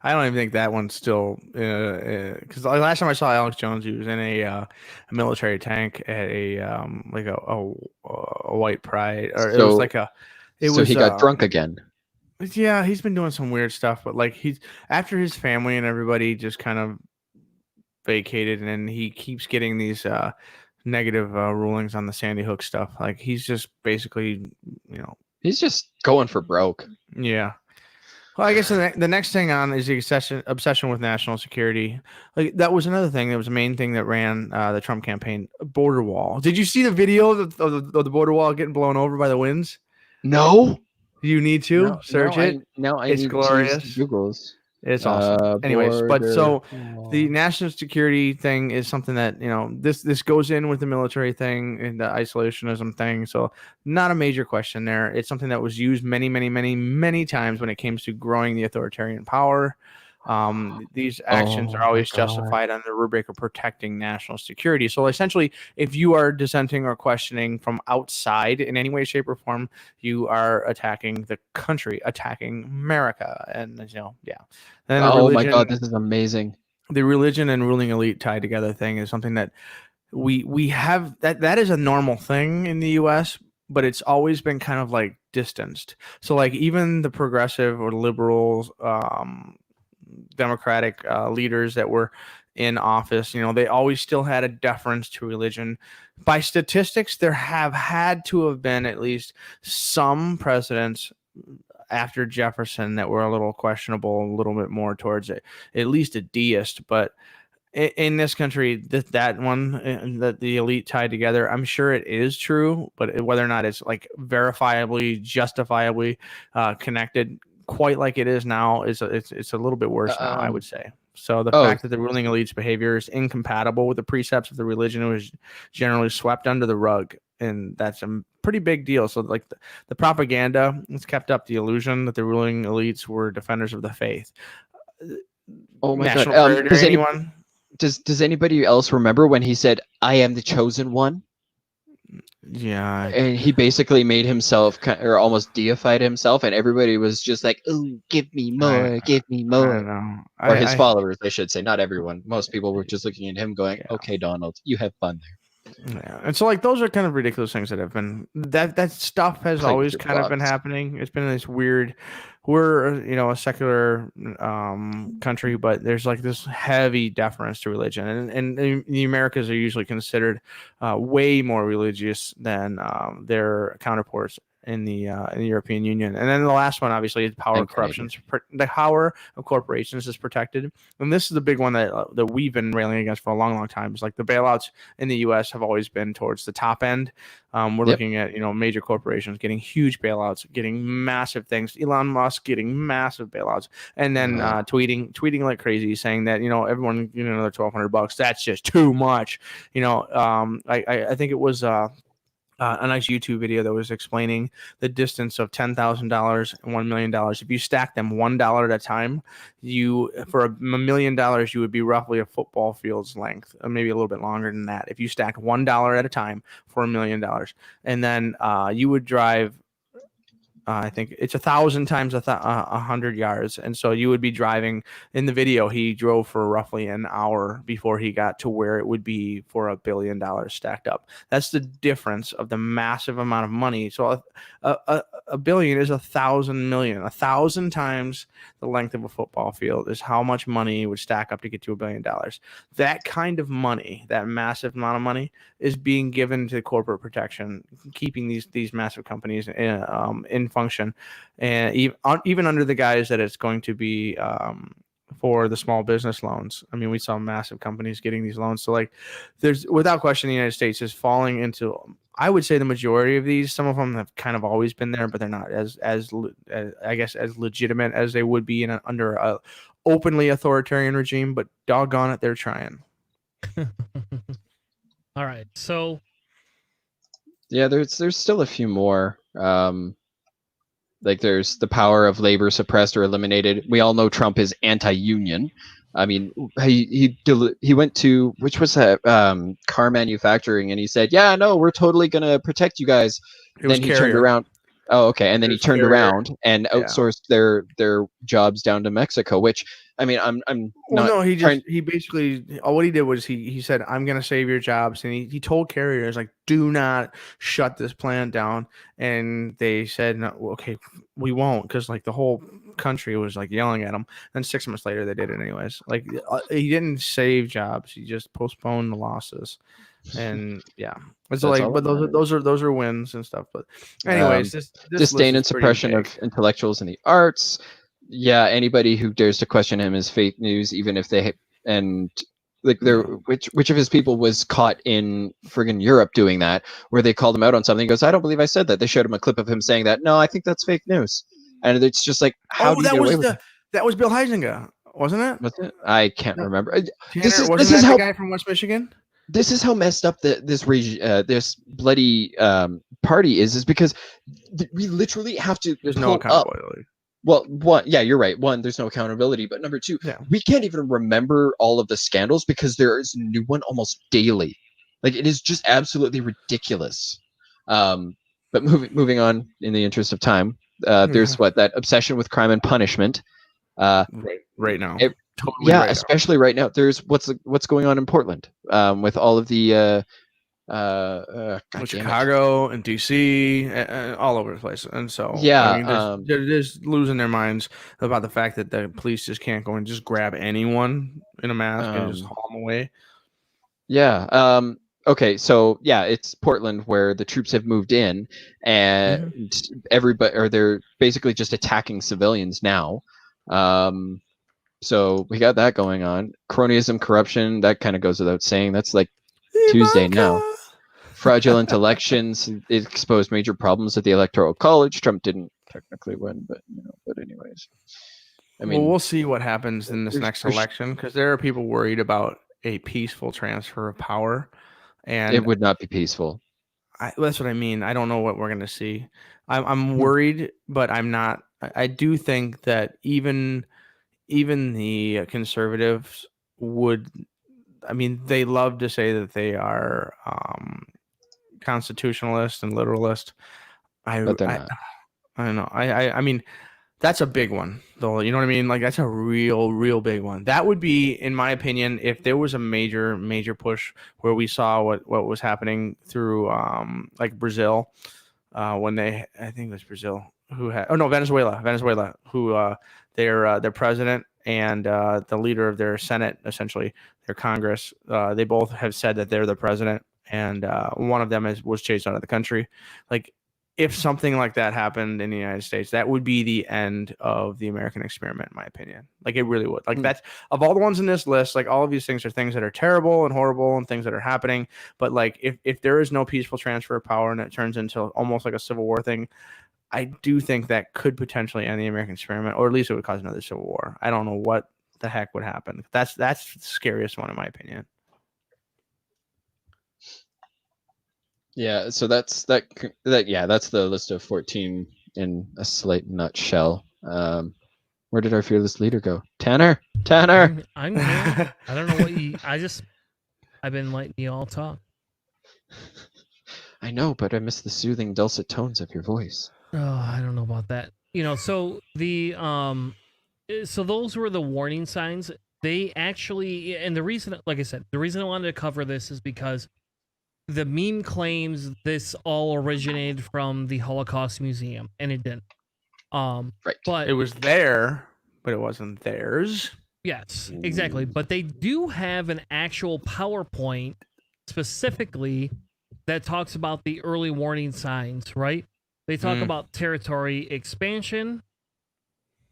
I don't even think that one's still because last time I saw Alex Jones, he was in a military tank at a like a white pride, or it was like a. So he got drunk again. Yeah, he's been doing some weird stuff, but like he's after his family and everybody just kind of vacated, and then he keeps getting these negative rulings on the Sandy Hook stuff. Like he's just basically, he's just going for broke. Yeah. Well, I guess the next thing on is the obsession with national security. Like that was another thing. That was the main thing that ran the Trump campaign. Border wall. Did you see the video of the border wall getting blown over by the winds? No. You need to search it. It's glorious. Google's. It's awesome. Anyways, but so the wall. national security thing is something that this goes in with the military thing and the isolationism thing. So not a major question there. It's something that was used many, many, many, many times when it came to growing the authoritarian power. These actions are always justified under the rubric of protecting national security. So essentially, if you are dissenting or questioning from outside in any way, shape, or form, you are attacking the country, attacking America, and yeah. And oh my God, this is amazing. The religion and ruling elite tied together thing is something that we have that is a normal thing in the U.S., but it's always been kind of like distanced. So like even the progressive or liberals, Democratic leaders that were in office, they always still had a deference to religion. By statistics, there have had to have been at least some presidents after Jefferson that were a little questionable, a little bit more towards it, at least a deist. But in this country, that one that the elite tied together, I'm sure it is true, but whether or not it's like verifiably, justifiably connected quite like it is now it's a little bit worse now, I would say. So the fact that the ruling elite's behavior is incompatible with the precepts of the religion was generally swept under the rug, and that's a pretty big deal. So like the propaganda has kept up the illusion that the ruling elites were defenders of the faith. Oh my National God! Does anybody else remember when he said, "I am the chosen one"? Yeah, and he basically made himself or almost deified himself, and everybody was just like, "Oh, give me more, give me more." I know. Or his followers, I should say, not everyone. Most people were just looking at him, going, Yeah. "Okay, Donald, you have fun there." Yeah, and so like those are kind of ridiculous things that have been that stuff has always kind of been happening. It's been this weird. We're a secular country, but there's like this heavy deference to religion, and the Americas are usually considered way more religious than their counterparts in the European Union. And then the last one, obviously, is power of corruption. The power of corporations is protected, and this is the big one that we've been railing against for a long, long time. It's like the bailouts in the U.S. have always been towards the top end. We're looking at major corporations getting huge bailouts, getting massive things. Elon Musk getting massive bailouts, and then tweeting like crazy, saying that everyone another $1,200. That's just too much. I think it was. A nice YouTube video that was explaining the distance of $10,000 and $1 million. If you stack them $1 at a time, for $1 million, you would be roughly a football field's length, or maybe a little bit longer than that. If you stacked $1 at a time for $1 million, and then you would drive I think it's 1,000 times 100 yards. And so you would be driving. In the video, he drove for roughly an hour before he got to where it would be for $1 billion stacked up. That's the difference of the massive amount of money. So a billion is 1,000 million. 1,000 times the length of a football field is how much money would stack up to get to $1 billion. That kind of money, that massive amount of money, is being given to corporate protection, keeping these massive companies in function, and even under the guise that it's going to be for the small business loans. I mean, we saw massive companies getting these loans. So like, there's without question, the United States is falling into, I would say, the majority of these. Some of them have kind of always been there, but they're not as I guess as legitimate as they would be under a openly authoritarian regime. But doggone it, they're trying. All right, so Yeah, there's still a few more. Like there's the power of labor suppressed or eliminated. We all know Trump is anti-union. I mean, he went to, which was that, car manufacturing, and he said, "Yeah, no, we're totally gonna protect you guys." Then he turned around. Oh, okay. And then he turned around and outsourced their jobs down to Mexico. Which, I mean, I'm well, not. No, he basically, what he did was he said, "I'm going to save your jobs," and he told carriers, like, "Do not shut this plant down." And they said, "No, okay, we won't," because like the whole country was like yelling at him. Then 6 months later, they did it anyways. Like, he didn't save jobs; he just postponed the losses. And yeah, it's like, but those are wins and stuff. But anyways, this disdain and suppression of intellectuals in the arts. Yeah, anybody who dares to question him is fake news, even if they which of his people was caught in friggin' Europe doing that, where they called him out on something. He goes, "I don't believe I said that." They showed him a clip of him saying that. "No, I think that's fake news," and it's just like, how do you get away with it? That was Bill Heisinger, wasn't it? Was it? I can't remember. This is how, the guy from West Michigan. This is how messed up this bloody party is because we literally have to. There's no accountability. Well, one, yeah, you're right. One, there's no accountability, but number two, we can't even remember all of the scandals because there is a new one almost daily. Like, it is just absolutely ridiculous. But moving on in the interest of time, there's that obsession with crime and punishment. Right now. Especially right now. There's what's going on in Portland with all of the Chicago and DC, all over the place. And so they're just losing their minds about the fact that the police just can't go and just grab anyone in a mask and just haul them away. Okay, so it's Portland where the troops have moved in, and they're basically just attacking civilians now. So we got that going on. Cronyism, corruption, that kind of goes without saying. That's like Tuesday now. Fraudulent elections, it exposed major problems at the Electoral College. Trump didn't technically win, but anyways. I mean, we'll see what happens in this next election, because there are people worried about a peaceful transfer of power, and it would not be peaceful. That's what I mean. I don't know what we're going to see. I'm worried, but I'm not. I do think that even the conservatives would, I mean, they love to say that they are constitutionalist and literalist. But they're not. I don't know. I mean, that's a big one, though. You know what I mean? Like, that's a real big one. That would be, in my opinion, if there was a major push where we saw what was happening through like Brazil, when I think it was Brazil who had, Venezuela, who their president and the leader of their Senate, essentially their Congress, they both have said that they're the president, and one of them was chased out of the country. Like, if something like that happened in the United States, that would be the end of the American experiment, in my opinion. Like, it really would. Like, that's, of all the ones in this list, like, all of these things are things that are terrible and horrible and things that are happening. But like, if there is no peaceful transfer of power and it turns into almost like a civil war thing, I do think that could potentially end the American experiment, or at least it would cause another civil war. I don't know what the heck would happen. That's the scariest one, in my opinion. Yeah, so that's the list of 14 in a slight nutshell. Where did our fearless leader go? Tanner. I'm here. I don't know what I've been letting you all talk. I know, but I miss the soothing, dulcet tones of your voice. I don't know about that. So so those were the warning signs. They actually, and the reason, like I said, the reason I wanted to cover this is because the meme claims this all originated from the Holocaust Museum, and it didn't. Right. But It was there, but it wasn't theirs. yes, exactly. But they do have an actual PowerPoint specifically that talks about the early warning signs, right? They talk about territory expansion.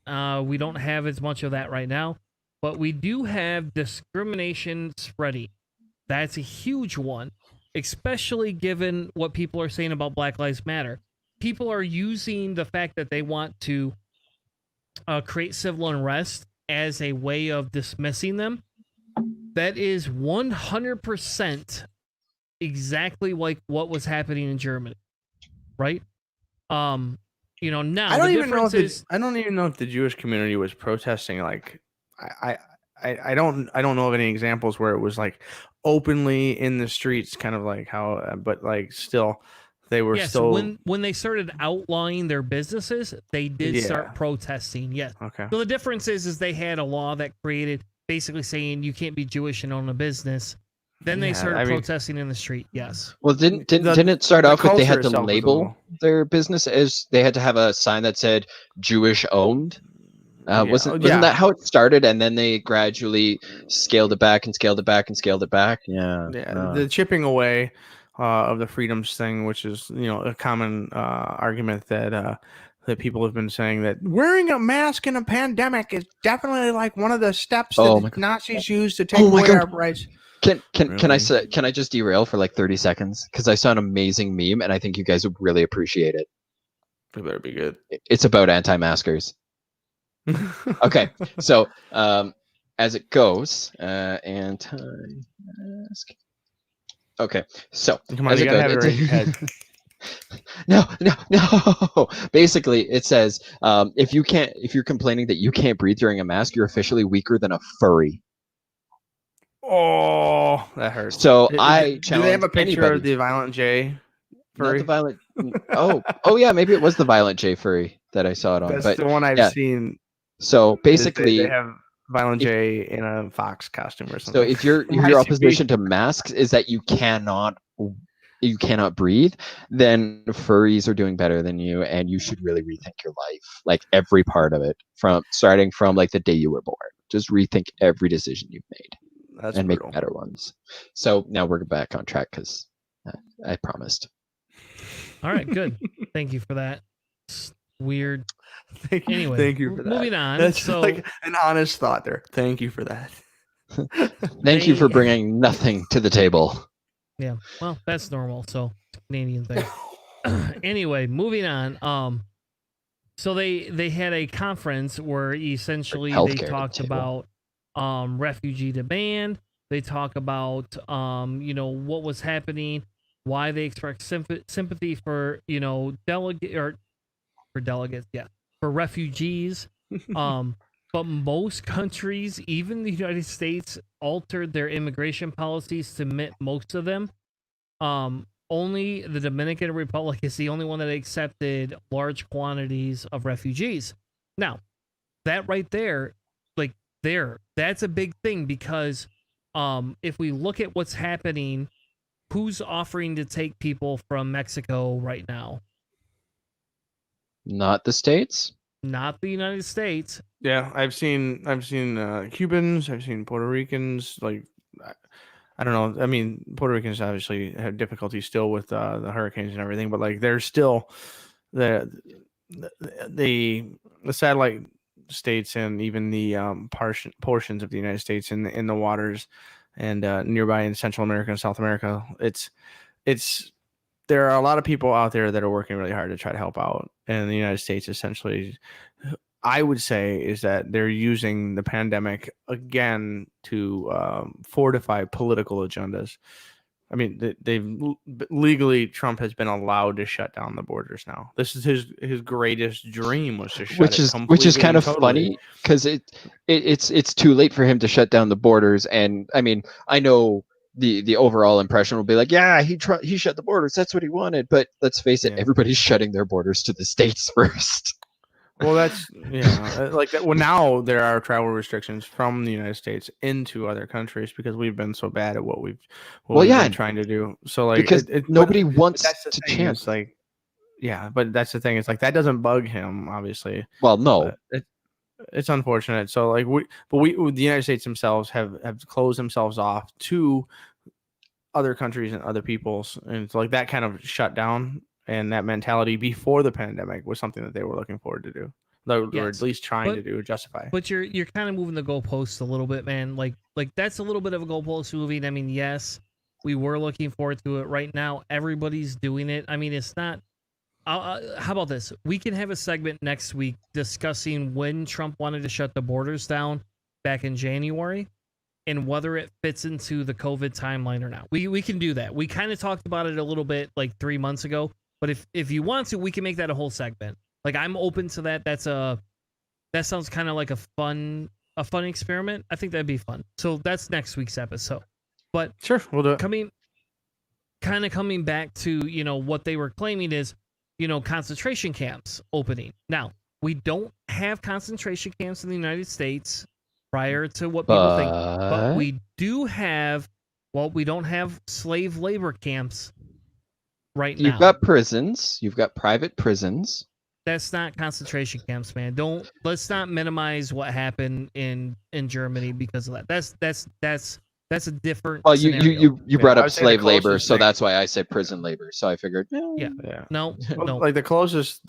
We don't have as much of that right now, but we do have discrimination spreading. That's a huge one, especially given what people are saying about Black Lives Matter. People are using the fact that they want to create civil unrest as a way of dismissing them. That is 100% exactly like what was happening in Germany, right? Now I don't even know if the Jewish community was protesting. Like, I don't know of any examples where it was like openly in the streets, kind of like how, but like still, they were still. So when they started outlawing their businesses, they did start protesting. Yes. Okay. So the difference is they had a law that created basically saying you can't be Jewish and own a business. Then they started protesting in the street. Yes. Well, didn't it start off with they had to label their business as they had to have a sign that said Jewish owned? Wasn't that how it started? And then they gradually scaled it back and scaled it back and scaled it back. Yeah. The chipping away of the freedoms thing, which is a common argument that people have been saying, that wearing a mask in a pandemic is definitely like one of the steps that the Nazis used to take away our rights. Can I just derail for like 30 seconds? Because I saw an amazing meme and I think you guys would really appreciate it. It better be good. It's about anti-maskers. Okay, so as it goes, anti-mask. Okay, so come on, you gotta have it right in your head. No. Basically, it says if you're complaining that you can't breathe during a mask, you're officially weaker than a furry. Oh, that hurts. So do they have a picture of the Violent J furry? Not the Violent. oh yeah, maybe it was the Violent J furry that I saw it on. That's the one I've seen. So basically, they have Violent J in a fox costume or something. So if your opposition to masks is that you cannot breathe, then furries are doing better than you, and you should really rethink your life, like every part of it, starting from like the day you were born. Just rethink every decision you've made and make better ones. So now we're back on track because I promised. All right, good. Thank you for that. Weird. Thank you for that. Moving on. That's like an honest thought there. Thank you for that. Thank you for bringing nothing to the table. Yeah, well, that's normal. So Canadian thing. Anyway, moving on. So they had a conference where essentially they talked about refugee demand. They talk about what was happening, why they expressed sympathy for for refugees. But most countries, even the United States, altered their immigration policies to admit most of them. Only the Dominican Republic is the only one that accepted large quantities of refugees. Now, that right there, that's a big thing because if we look at what's happening, who's offering to take people from Mexico right now? Not the States? Not the United States. Yeah, I've seen Cubans, I've seen Puerto Ricans. Like, I don't know. I mean, Puerto Ricans obviously have difficulty still with the hurricanes and everything, but like there's still the satellite states and even the portions of the United States in the waters and nearby in Central America and South America. There are a lot of people out there that are working really hard to try to help out. And the United States, essentially, I would say, is that they're using the pandemic again to fortify political agendas. I mean, legally, Trump has been allowed to shut down the borders now. This is his greatest dream, was to shut it completely. Which is kind of funny because it's too late for him to shut down the borders. And I mean, I know the overall impression will be like, yeah, he shut the borders. That's what he wanted. But let's face it, Yeah. everybody's shutting their borders to the States first. Well, that's like that. Well, now there are travel restrictions from the United States into other countries because we've been so bad at what we've been trying to do. So like, because nobody but wants that's the to thing. chance. It's like, yeah, but that's the thing. It's like that doesn't bug him, obviously. Well, no, But it's unfortunate. So like the United States themselves have closed themselves off to other countries and other peoples, and it's like that kind of shut down. And that mentality before the pandemic was something that they were looking forward to do, or at least trying to do, justify. But you're kind of moving the goalposts a little bit, man. Like that's a little bit of a goalpost moving. I mean, yes, we were looking forward to it. Right now, everybody's doing it. I mean, it's not. How about this? We can have a segment next week discussing when Trump wanted to shut the borders down back in January and whether it fits into the COVID timeline or not. We can do that. We kind of talked about it a little bit like 3 months ago. But if you want to, we can make that a whole segment. Like I'm open to that. That sounds kind of like a fun experiment. I think that'd be fun. So that's next week's episode. But Sure, we'll do it. Coming back to, what they were claiming is, concentration camps opening. Now, we don't have concentration camps in the United States prior to what people think. But we do have, we don't have slave labor camps right now. You've got prisons. You've got private prisons. That's not concentration camps, man. Let's not minimize what happened in Germany because of that. That's a different. Well, scenario. you brought I up would say the slave labor, closest so thing- that's why I said prison labor. So I figured, Yeah. No. Like the closest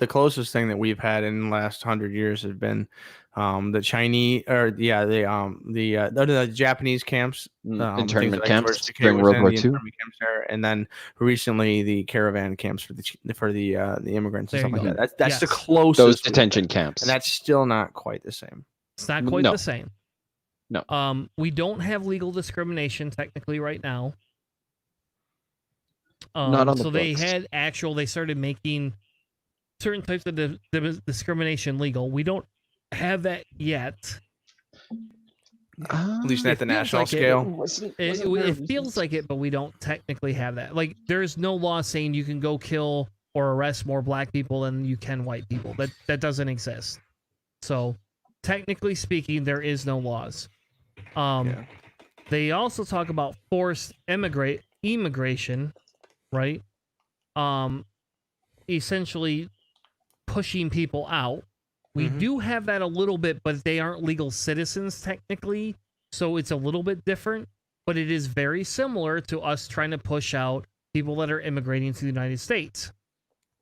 thing that we've had in the last 100 years has been the Chinese the Japanese camps, internment things camps George Takei during was World in, War the II. internment camps there, and then recently the caravan camps for the immigrants and There stuff you like go. that. That's the Yes. closest Those we've detention been. camps. And that's still not quite the same. It's not quite No. the same. No. We don't have legal discrimination technically right now. Not on the so they books. had they started making certain types of discrimination legal. We don't have that yet. At least not at the feels national like scale. It feels like it, but we don't technically have that. Like, there's no law saying you can go kill or arrest more black people than you can white people. That doesn't exist. So, technically speaking, there is no laws. They also talk about forced immigration, right? Essentially pushing people out. We do have that a little bit, but they aren't legal citizens technically, so it's a little bit different, but it is very similar to us trying to push out people that are immigrating to the United States.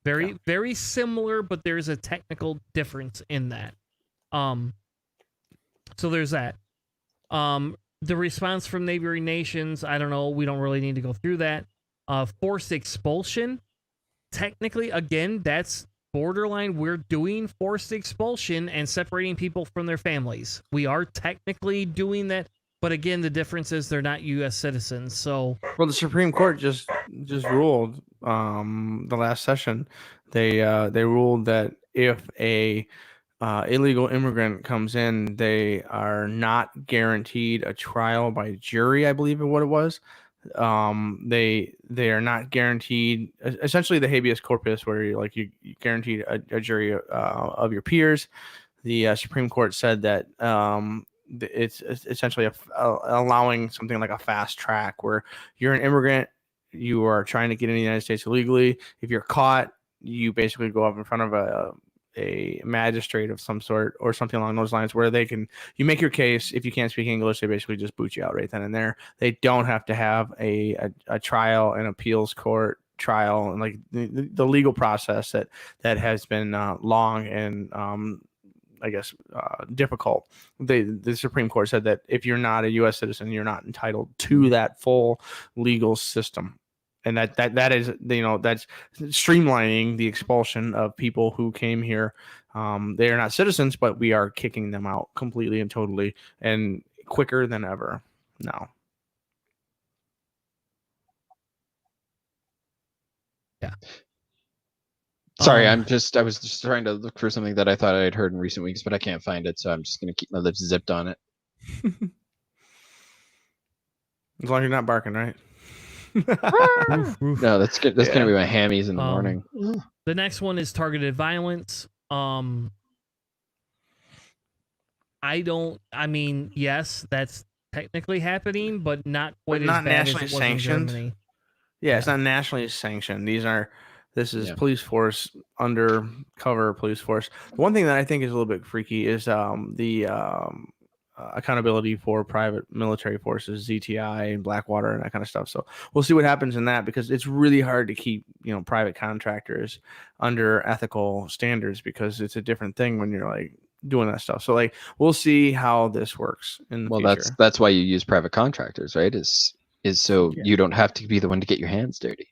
Very similar, but there's a technical difference in that. So there's that. The response from neighboring nations, I don't know, we don't really need to go through that. Forced expulsion, technically, again, that's borderline. We're doing forced expulsion and separating people from their families. We are technically doing that, but again, the difference is they're not U.S. citizens. So, well, the Supreme Court just ruled the last session. They ruled that if a illegal immigrant comes in, they are not guaranteed a trial by jury, I believe is what it was. They are not guaranteed essentially the habeas corpus, where you guaranteed a jury of your peers. The Supreme Court said that it's essentially allowing something like a fast track, where you're an immigrant, you are trying to get in the United States illegally. If you're caught, you basically go up in front of a magistrate of some sort or something along those lines, where you make your case. If you can't speak English, they basically just boot you out right then and there. They don't have to have a trial, an appeals court trial, and like the legal process that has been long and I guess difficult. The Supreme Court said that if you're not a U.S. citizen, you're not entitled to that full legal system. And that is, that's streamlining the expulsion of people who came here. They are not citizens, but we are kicking them out completely and totally and quicker than ever now. Yeah. Sorry, I was just trying to look for something that I thought I had heard in recent weeks, but I can't find it, so I'm just going to keep my lips zipped on it. As long as you're not barking, right? Roof, roof. No, that's good. That's gonna be my hammies in the Um, morning. The next one is targeted violence. I mean, yes, that's technically happening, but not quite But as not bad as it nationally was in sanctioned. Germany. Yeah, it's not nationally sanctioned. This is Yeah. police force, undercover police force. The one thing that I think is a little bit freaky is the accountability for private military forces, ZTI and Blackwater and that kind of stuff. So we'll see what happens in that, because it's really hard to keep, private contractors under ethical standards, because it's a different thing when you're like doing that stuff. So like we'll see how this works in the future. That's why you use private contractors, right? Is so you don't have to be the one to get your hands dirty.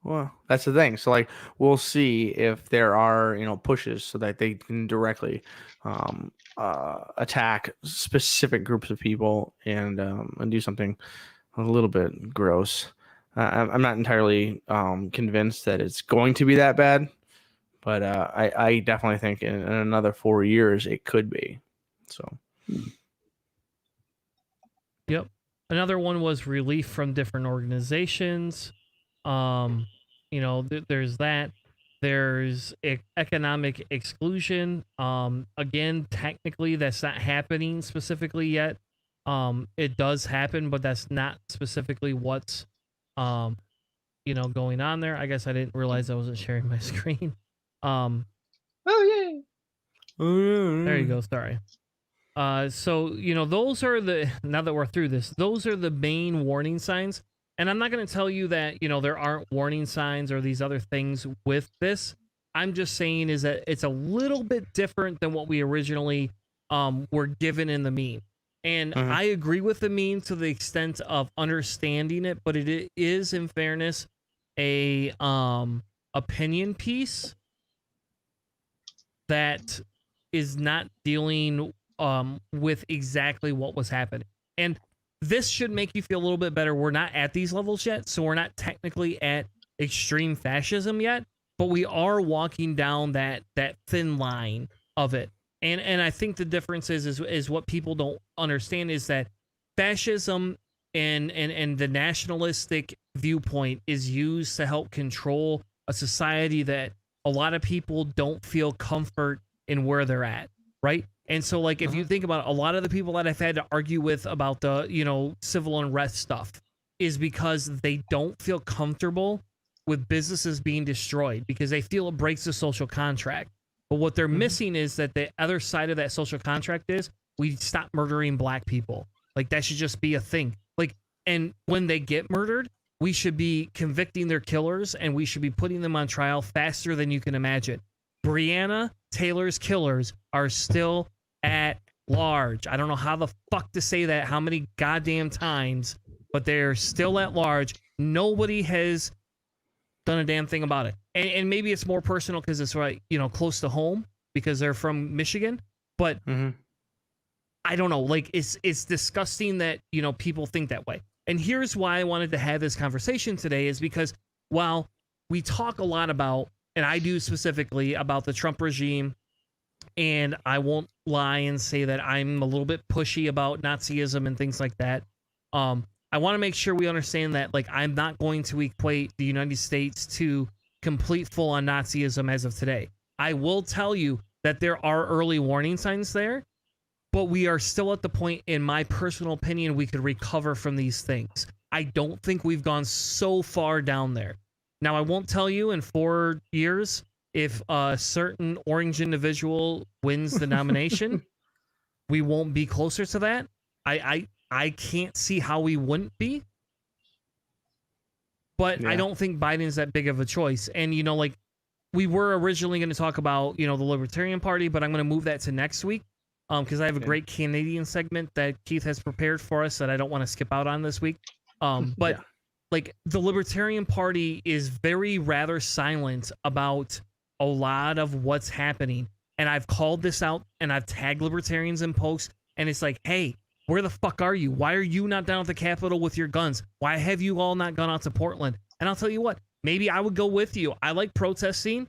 Well, that's the thing. So like we'll see if there are, pushes so that they can directly attack specific groups of people and do something a little bit gross. I'm not entirely convinced that it's going to be that bad, but I definitely think in another 4 years it could be. So. Yep. Another one was relief from different organizations. There's that. There's economic exclusion. Again, technically, that's not happening specifically yet. It does happen, but that's not specifically what's, going on there. I guess I didn't realize I wasn't sharing my screen. Oh yeah. There you go. Sorry. So, those are now that we're through this, those are the main warning signs. And I'm not going to tell you that, there aren't warning signs or these other things with this. I'm just saying is that it's a little bit different than what we originally were given in the meme. And I agree with the meme to the extent of understanding it, but it is, in fairness, a opinion piece that is not dealing with exactly what was happening. And this should make you feel a little bit better. We're not at these levels yet, so we're not technically at extreme fascism yet, but we are walking down that thin line of it. And I think the difference is what people don't understand is that fascism and the nationalistic viewpoint is used to help control a society that a lot of people don't feel comfort in where they're at, right? And so, like, if you think about it, a lot of the people that I've had to argue with about the, civil unrest stuff is because they don't feel comfortable with businesses being destroyed because they feel it breaks the social contract. But what they're missing is that the other side of that social contract is we stop murdering black people. Like, that should just be a thing. Like, and when they get murdered, we should be convicting their killers and we should be putting them on trial faster than you can imagine. Breonna Taylor's killers are still at large. I don't know how the fuck to say that, how many goddamn times, but they're still at large. Nobody has done a damn thing about it. And maybe it's more personal because it's right, close to home because they're from Michigan. But I don't know. Like, it's disgusting that, people think that way. And here's why I wanted to have this conversation today is because while we talk a lot about, and I do specifically about the Trump regime, and I won't lie and say that I'm a little bit pushy about Nazism and things like that. I want to make sure we understand that, like, I'm not going to equate the United States to complete full-on Nazism as of today. I will tell you that there are early warning signs there, but we are still at the point, in my personal opinion, we could recover from these things. I don't think we've gone so far down there. Now, I won't tell you in 4 years if a certain orange individual wins the nomination, we won't be closer to that. I can't see how we wouldn't be. But I don't think Biden's that big of a choice. And, like, we were originally going to talk about, the Libertarian Party, but I'm going to move that to next week because I have a great Canadian segment that Keith has prepared for us that I don't want to skip out on this week. But like, the Libertarian Party is rather silent about a lot of what's happening. And I've called this out and I've tagged libertarians in posts. And it's like, hey, where the fuck are you? Why are you not down at the Capitol with your guns? Why have you all not gone out to Portland? And I'll tell you what, maybe I would go with you. I like protesting.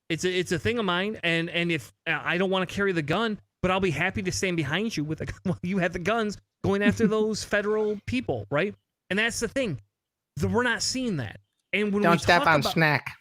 It's a thing of mine. And if I don't want to carry the gun, but I'll be happy to stand behind you with you have the guns going after those federal people, right? And that's the thing. We're not seeing that. And when Don't we step talk on about, snack.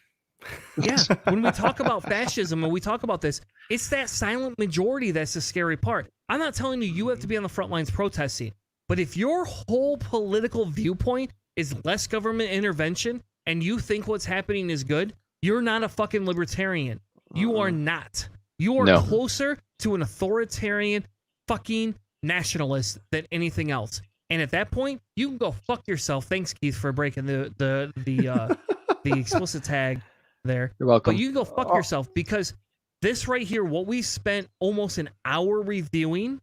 yeah, when we talk about fascism and we talk about this, it's that silent majority that's the scary part. I'm not telling you have to be on the front lines protesting, but if your whole political viewpoint is less government intervention and you think what's happening is good, you're not a fucking libertarian. You are not. You are closer to an authoritarian fucking nationalist than anything else. And at that point, you can go fuck yourself. Thanks, Keith, for breaking the explicit tag there. You're welcome. But you can go fuck yourself, because this right here, what we spent almost an hour reviewing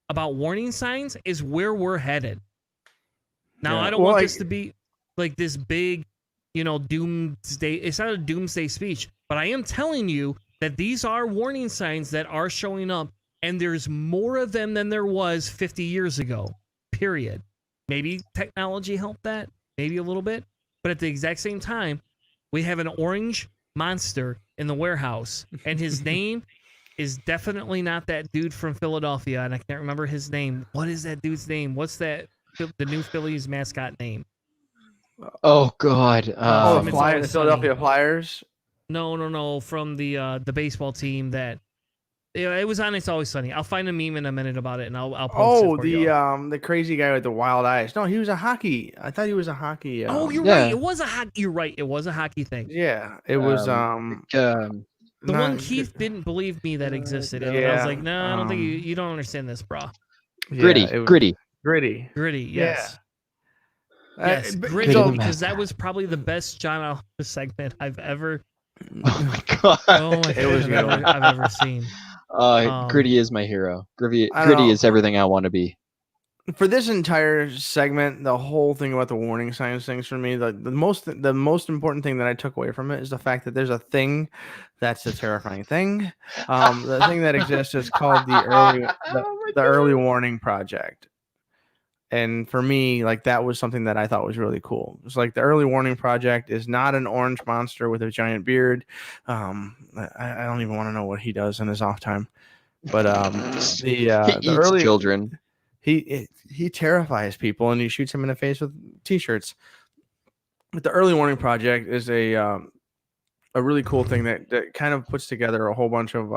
about warning signs, is where we're headed. Now, I don't want this to be like this big, doomsday. It's not a doomsday speech, but I am telling you that these are warning signs that are showing up, and there's more of them than there was 50 years ago, period. Maybe technology helped that, maybe a little bit, but at the exact same time, we have an orange monster in the warehouse, and his name is definitely not that dude from Philadelphia, and I can't remember his name. What is that dude's name? What's the new Phillies mascot name? Oh God! The Philadelphia Flyers. No, from the baseball team that. Yeah, it was on It's Always Sunny. I'll find a meme in a minute about it, and I'll post it for you. The crazy guy with the wild eyes. No, he was a hockey. I thought he was a hockey. You're right. It was a hockey. You're right. It was a hockey thing. Yeah, it was. The one Keith didn't believe me that existed. And I was like, no, I don't think you don't understand this, bro. Gritty. Yes. Yes, Gritty, because that was probably the best John Oliver segment I've ever. Oh my God! I've ever seen. Gritty is my hero. Gritty is everything I want to be. For this entire segment, the whole thing about the warning signs things for me, the most important thing that I took away from it is the fact that there's a thing that's a terrifying thing. The thing that exists is called the early warning project. And for me, like, that was something that I thought was really cool. It's like the early warning project is not an orange monster with a giant beard. I don't even want to know what he does in his off time. But the early children. He terrifies people, and he shoots him in the face with t-shirts. But the early warning project is a really cool thing that kind of puts together a whole bunch of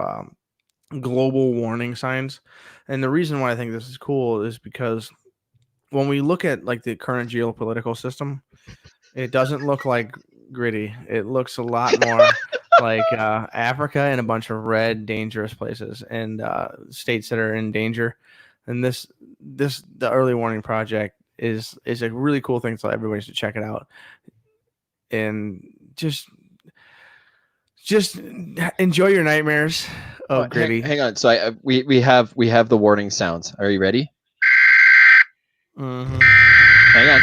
global warning signs. And the reason why I think this is cool is because when we look at like the current geopolitical system, it doesn't look like Gritty. It looks a lot more like Africa and a bunch of red, dangerous places and states that are in danger. And the early warning project is a really cool thing, so everybody should check it out. And just enjoy your nightmares of Gritty. Hang on. So we have the warning sounds. Are you ready? Mm-hmm. Hang on.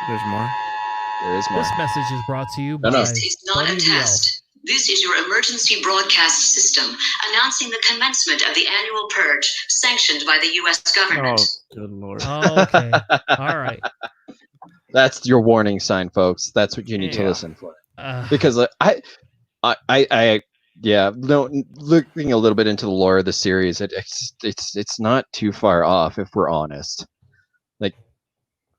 There's more. There is more. This message is brought to you by This is not a test. This is your emergency broadcast system announcing the commencement of the annual purge sanctioned by the U.S. government. Oh, good Lord. Oh, okay. All right. That's your warning sign, folks. That's what you need to listen for. Because looking a little bit into the lore of the series, it's not too far off if we're honest. Like,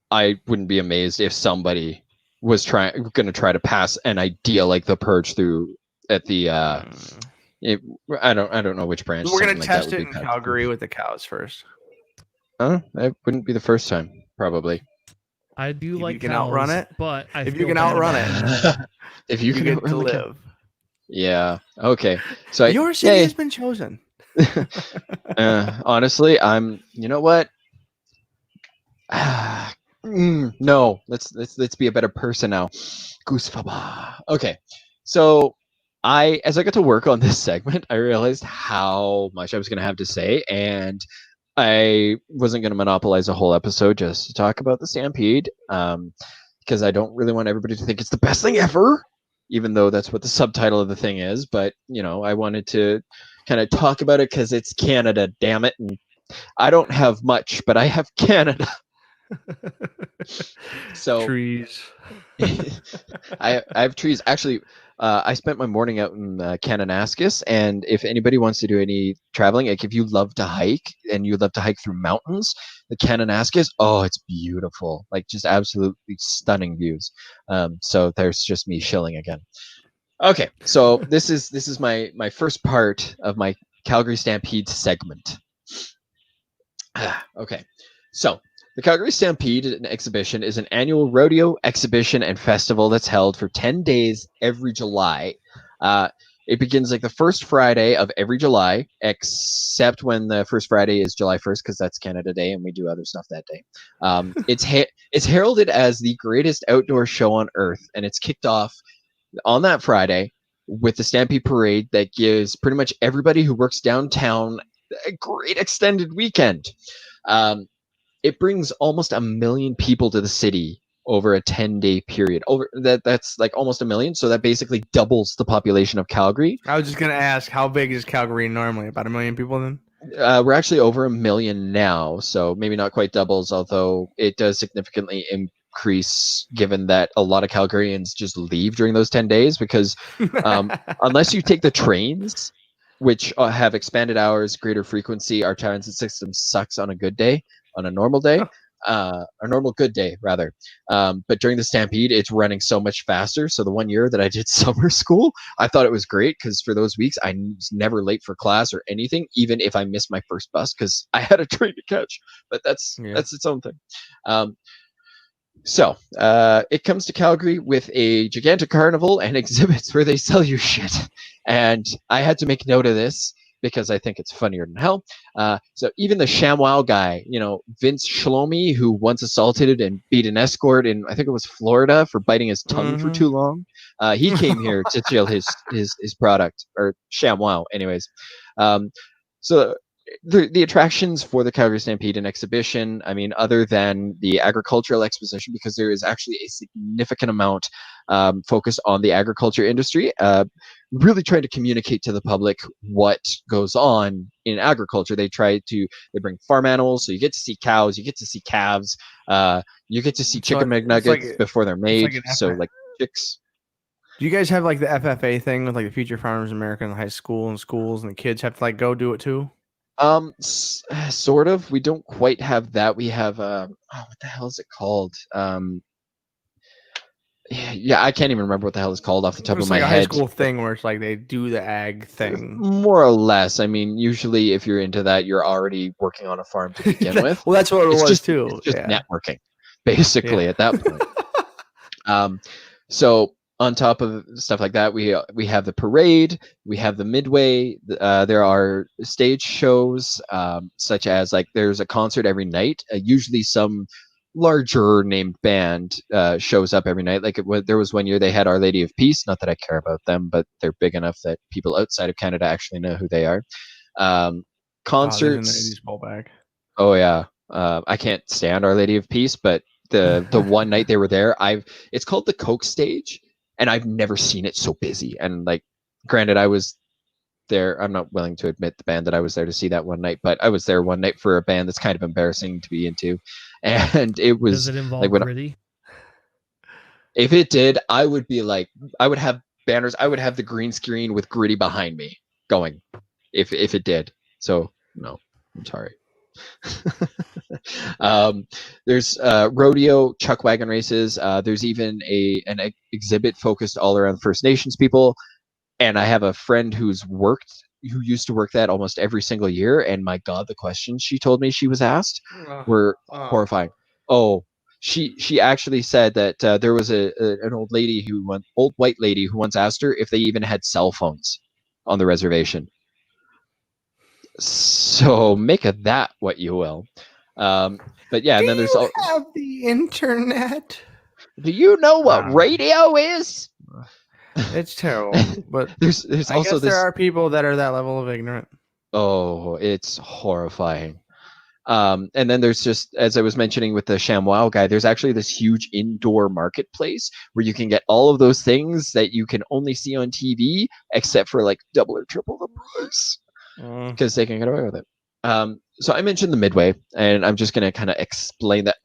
I wouldn't be amazed if somebody was going to try to pass an idea like the purge through at the I don't know which branch. We're going to test it in Calgary with the cows first. That wouldn't be the first time, probably. I do like you can cows, outrun it, but if you can outrun it, if you can get to live. Yeah. Okay. So your city has been chosen. Honestly, you know what? No. Let's be a better person now. Goosefaba. Okay. So as I got to work on this segment, I realized how much I was going to have to say, and I wasn't going to monopolize a whole episode just to talk about the Stampede, because I don't really want everybody to think it's the best thing ever, even though that's what the subtitle of the thing is. But, I wanted to kind of talk about it because it's Canada, damn it. And I don't have much, but I have Canada. So trees. I have trees. Actually, I spent my morning out in Kananaskis, and if anybody wants to do any traveling, like if you love to hike and you love to hike through mountains, the Kananaskis, oh, it's beautiful, like just absolutely stunning views. So there's just me shilling again. Okay, so this is my first part of my Calgary Stampede segment. Okay, so the Calgary Stampede exhibition is an annual rodeo exhibition and festival that's held for 10 days every July. It begins like the first Friday of every July, except when the first Friday is July 1st, because that's Canada Day and we do other stuff that day. It's heralded as the greatest outdoor show on earth, and it's kicked off on that Friday with the Stampede Parade that gives pretty much everybody who works downtown a great extended weekend. It brings almost 1 million people to the city over a 10-day period. That's like almost 1 million, so that basically doubles the population of Calgary. I was just gonna ask, how big is Calgary normally? About 1 million people then? We're actually over 1 million now, so maybe not quite doubles, although it does significantly increase given that a lot of Calgarians just leave during those 10 days because unless you take the trains, which have expanded hours, greater frequency, our transit system sucks on a good day, on a normal day, a normal good day rather. But during the Stampede, it's running so much faster. So the 1 year that I did summer school, I thought it was great because for those weeks, I was never late for class or anything, even if I missed my first bus because I had a train to catch. But that's its own thing. So it comes to Calgary with a gigantic carnival and exhibits where they sell you shit. And I had to make note of this because I think it's funnier than hell. So even the ShamWow guy, Vince Shlomi, who once assaulted and beat an escort in, I think it was Florida, for biting his tongue for too long, he came here to chill his product, or ShamWow anyways. So the attractions for the Calgary Stampede and exhibition, I mean, other than the agricultural exposition, because there is actually a significant amount focused on the agriculture industry, really trying to communicate to the public what goes on in agriculture. They bring farm animals, so you get to see cows, you get to see calves, you get to see chicken McNuggets before they're made, so like chicks. Do you guys have like the FFA thing with like the Future Farmers America in high school and schools, and the kids have to like go do it too? Sort of. We don't quite have that. We have what the hell is it called? Yeah, I can't even remember what the hell it's called off the top of my head. It's like a high school thing where it's like they do the ag thing. More or less. I mean, usually if you're into that, you're already working on a farm to begin with. Well, that's what it was too. It's just networking, basically, at that point. So on top of stuff like that, we have the parade, we have the midway. There are stage shows, such as like there's a concert every night. Usually some larger named band shows up every night. Like there was 1 year they had Our Lady of Peace. Not that I care about them, but they're big enough that people outside of Canada actually know who they are. Concerts. Oh yeah, I can't stand Our Lady of Peace, but the one night they were there, it's called the Coke Stage. And I've never seen it so busy. And like, granted, I was there. I'm not willing to admit the band that I was there to see that one night, but I was there one night for a band that's kind of embarrassing to be into. And it was. Does it involve Gritty? If it did, I would be like, I would have banners. I would have the green screen with Gritty behind me going, if it did. So no, I'm sorry. There's rodeo, chuck wagon races. There's even an exhibit focused all around First Nations people, and I have a friend who used to work that almost every single year, and my God, the questions she told me she was asked were horrifying. Oh, she actually said that there was an old white lady who once asked her if they even had cell phones on the reservation. So make of that what you will. But yeah, and then there's have the internet. Do you know what radio is? It's terrible. But there's also there are people that are that level of ignorant. Oh, it's horrifying. And then there's just, as I was mentioning with the ShamWow guy, there's actually this huge indoor marketplace where you can get all of those things that you can only see on TV, except for like double or triple the price. Because they can get away with it. So I mentioned the midway, and I'm just going to kind of explain that.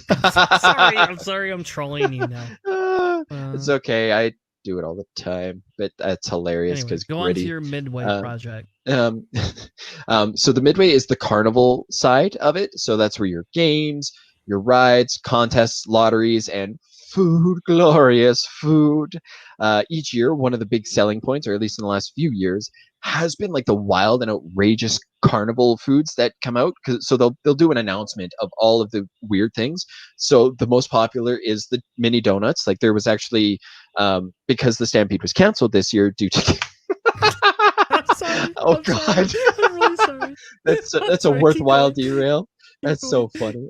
I'm sorry, I'm trolling you now. It's okay. do it all the time, but that's hilarious Anyway, because go on to your Midway Uh, project. So the Midway is the carnival side of it. So that's where your games, your rides, contests, lotteries, and food, glorious food. Each year, one of the big selling points, or at least in the last few years, has been like the wild and outrageous carnival foods that come out. So they'll do an announcement of all of the weird things. So the most popular is the mini donuts. Like there was actually because the Stampede was canceled this year due to I'm sorry. Oh, I'm sorry. God. I'm really sorry. that's I'm a sorry, keep worthwhile going. derail. Keep That's so funny.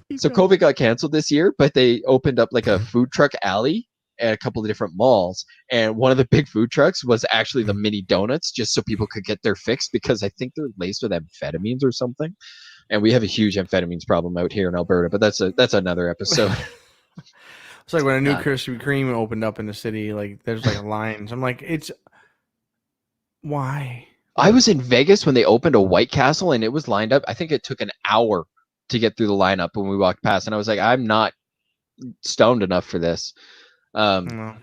Keep So going. COVID got canceled this year, but they opened up like a food truck alley at a couple of different malls, and one of the big food trucks was actually the mini donuts, just so people could get their fix because I think they're laced with amphetamines or something. And we have a huge amphetamines problem out here in Alberta, but that's another episode. It's like when a new Uh, Krispy Kreme opened up in the city, like there's like lines. I'm like, it's why? I was in Vegas when they opened a White Castle, and it was lined up. I think it took an hour to get through the lineup when we walked past, and I was like, I'm not stoned enough for this. No.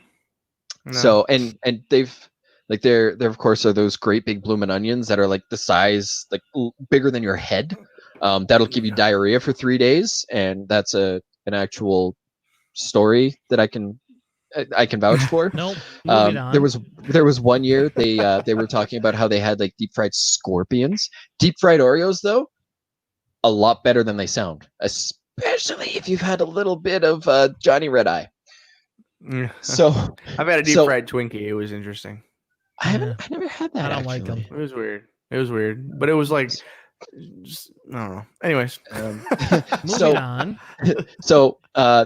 So and they've like there of course are those great big bloomin' onions that are like the size like bigger than your head. That'll give you diarrhea for 3 days, and that's an actual story that I can vouch for. Nope. Moving on. There was one year they were talking about how they had like deep fried scorpions. Deep fried Oreos though, a lot better than they sound, especially if you've had a little bit of Johnny Red Eye. Yeah. So I've had a deep fried Twinkie. It was interesting. I never had that. I don't like actually. them. It was weird, but it was like, just, I don't know. Anyways, Moving on. So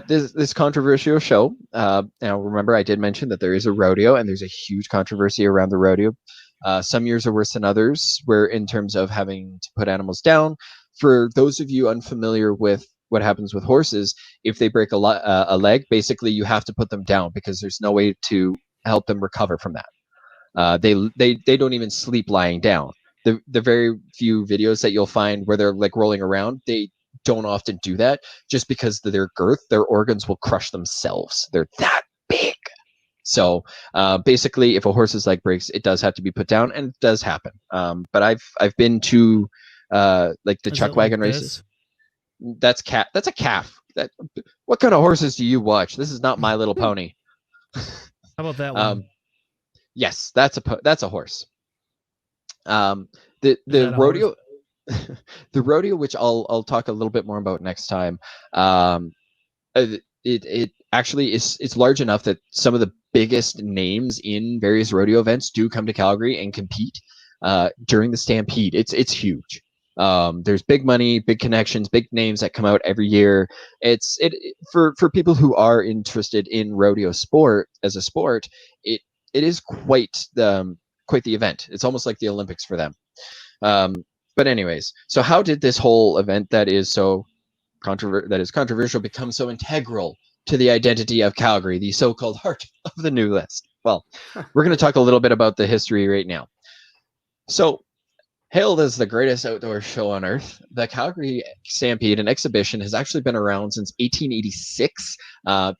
this controversial show. Now remember, I did mention that there is a rodeo, and there's a huge controversy around the rodeo. Some years are worse than others, where in terms of having to put animals down. For those of you unfamiliar with what happens with horses, if they break a leg, basically you have to put them down because there's no way to help them recover from that. They don't even sleep lying down. The very few videos that you'll find where they're like rolling around, they don't often do that just because of their girth. Their organs will crush themselves. They're that big. So basically, if a horse's leg breaks, it does have to be put down, and it does happen. But I've been to like the chuck wagon races. That's a calf. What kind of horses do you watch? This is not My Little Pony. How about that one? Yes, that's a horse. The rodeo, the rodeo, which I'll talk a little bit more about next time. It actually it's large enough that some of the biggest names in various rodeo events do come to Calgary and compete during the Stampede. It's huge. There's big money, big connections, big names that come out every year. For people who are interested in rodeo sport as a sport, it is quite the event. It's almost like the Olympics for them. But anyways, so how did this whole event that is controversial become so integral to the identity of Calgary, the so-called heart of the new list? Well, we're going to talk a little bit about the history right now. So, hailed as the greatest outdoor show on earth, the Calgary Stampede, an exhibition, has actually been around since 1886,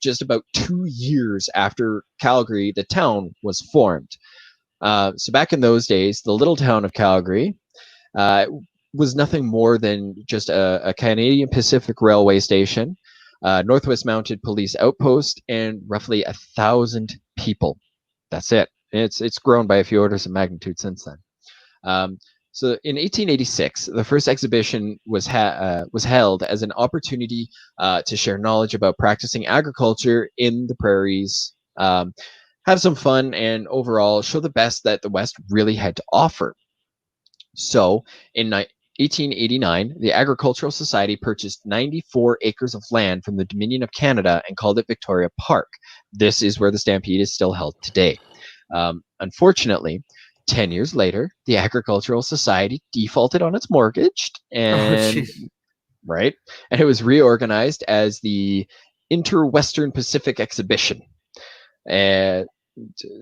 just about 2 years after Calgary, the town, was formed. So back in those days, the little town of Calgary was nothing more than just a Canadian Pacific Railway station, Northwest Mounted Police outpost, and roughly 1,000 people. That's it. It's grown by a few orders of magnitude since then. So in 1886, the first exhibition was held as an opportunity to share knowledge about practicing agriculture in the prairies, have some fun, and overall show the best that the West really had to offer. So in 1889, the Agricultural Society purchased 94 acres of land from the Dominion of Canada and called it Victoria Park. This is where the Stampede is still held today. Unfortunately, 10 years later, the Agricultural Society defaulted on its mortgage, and and it was reorganized as the Inter-Western Pacific Exhibition.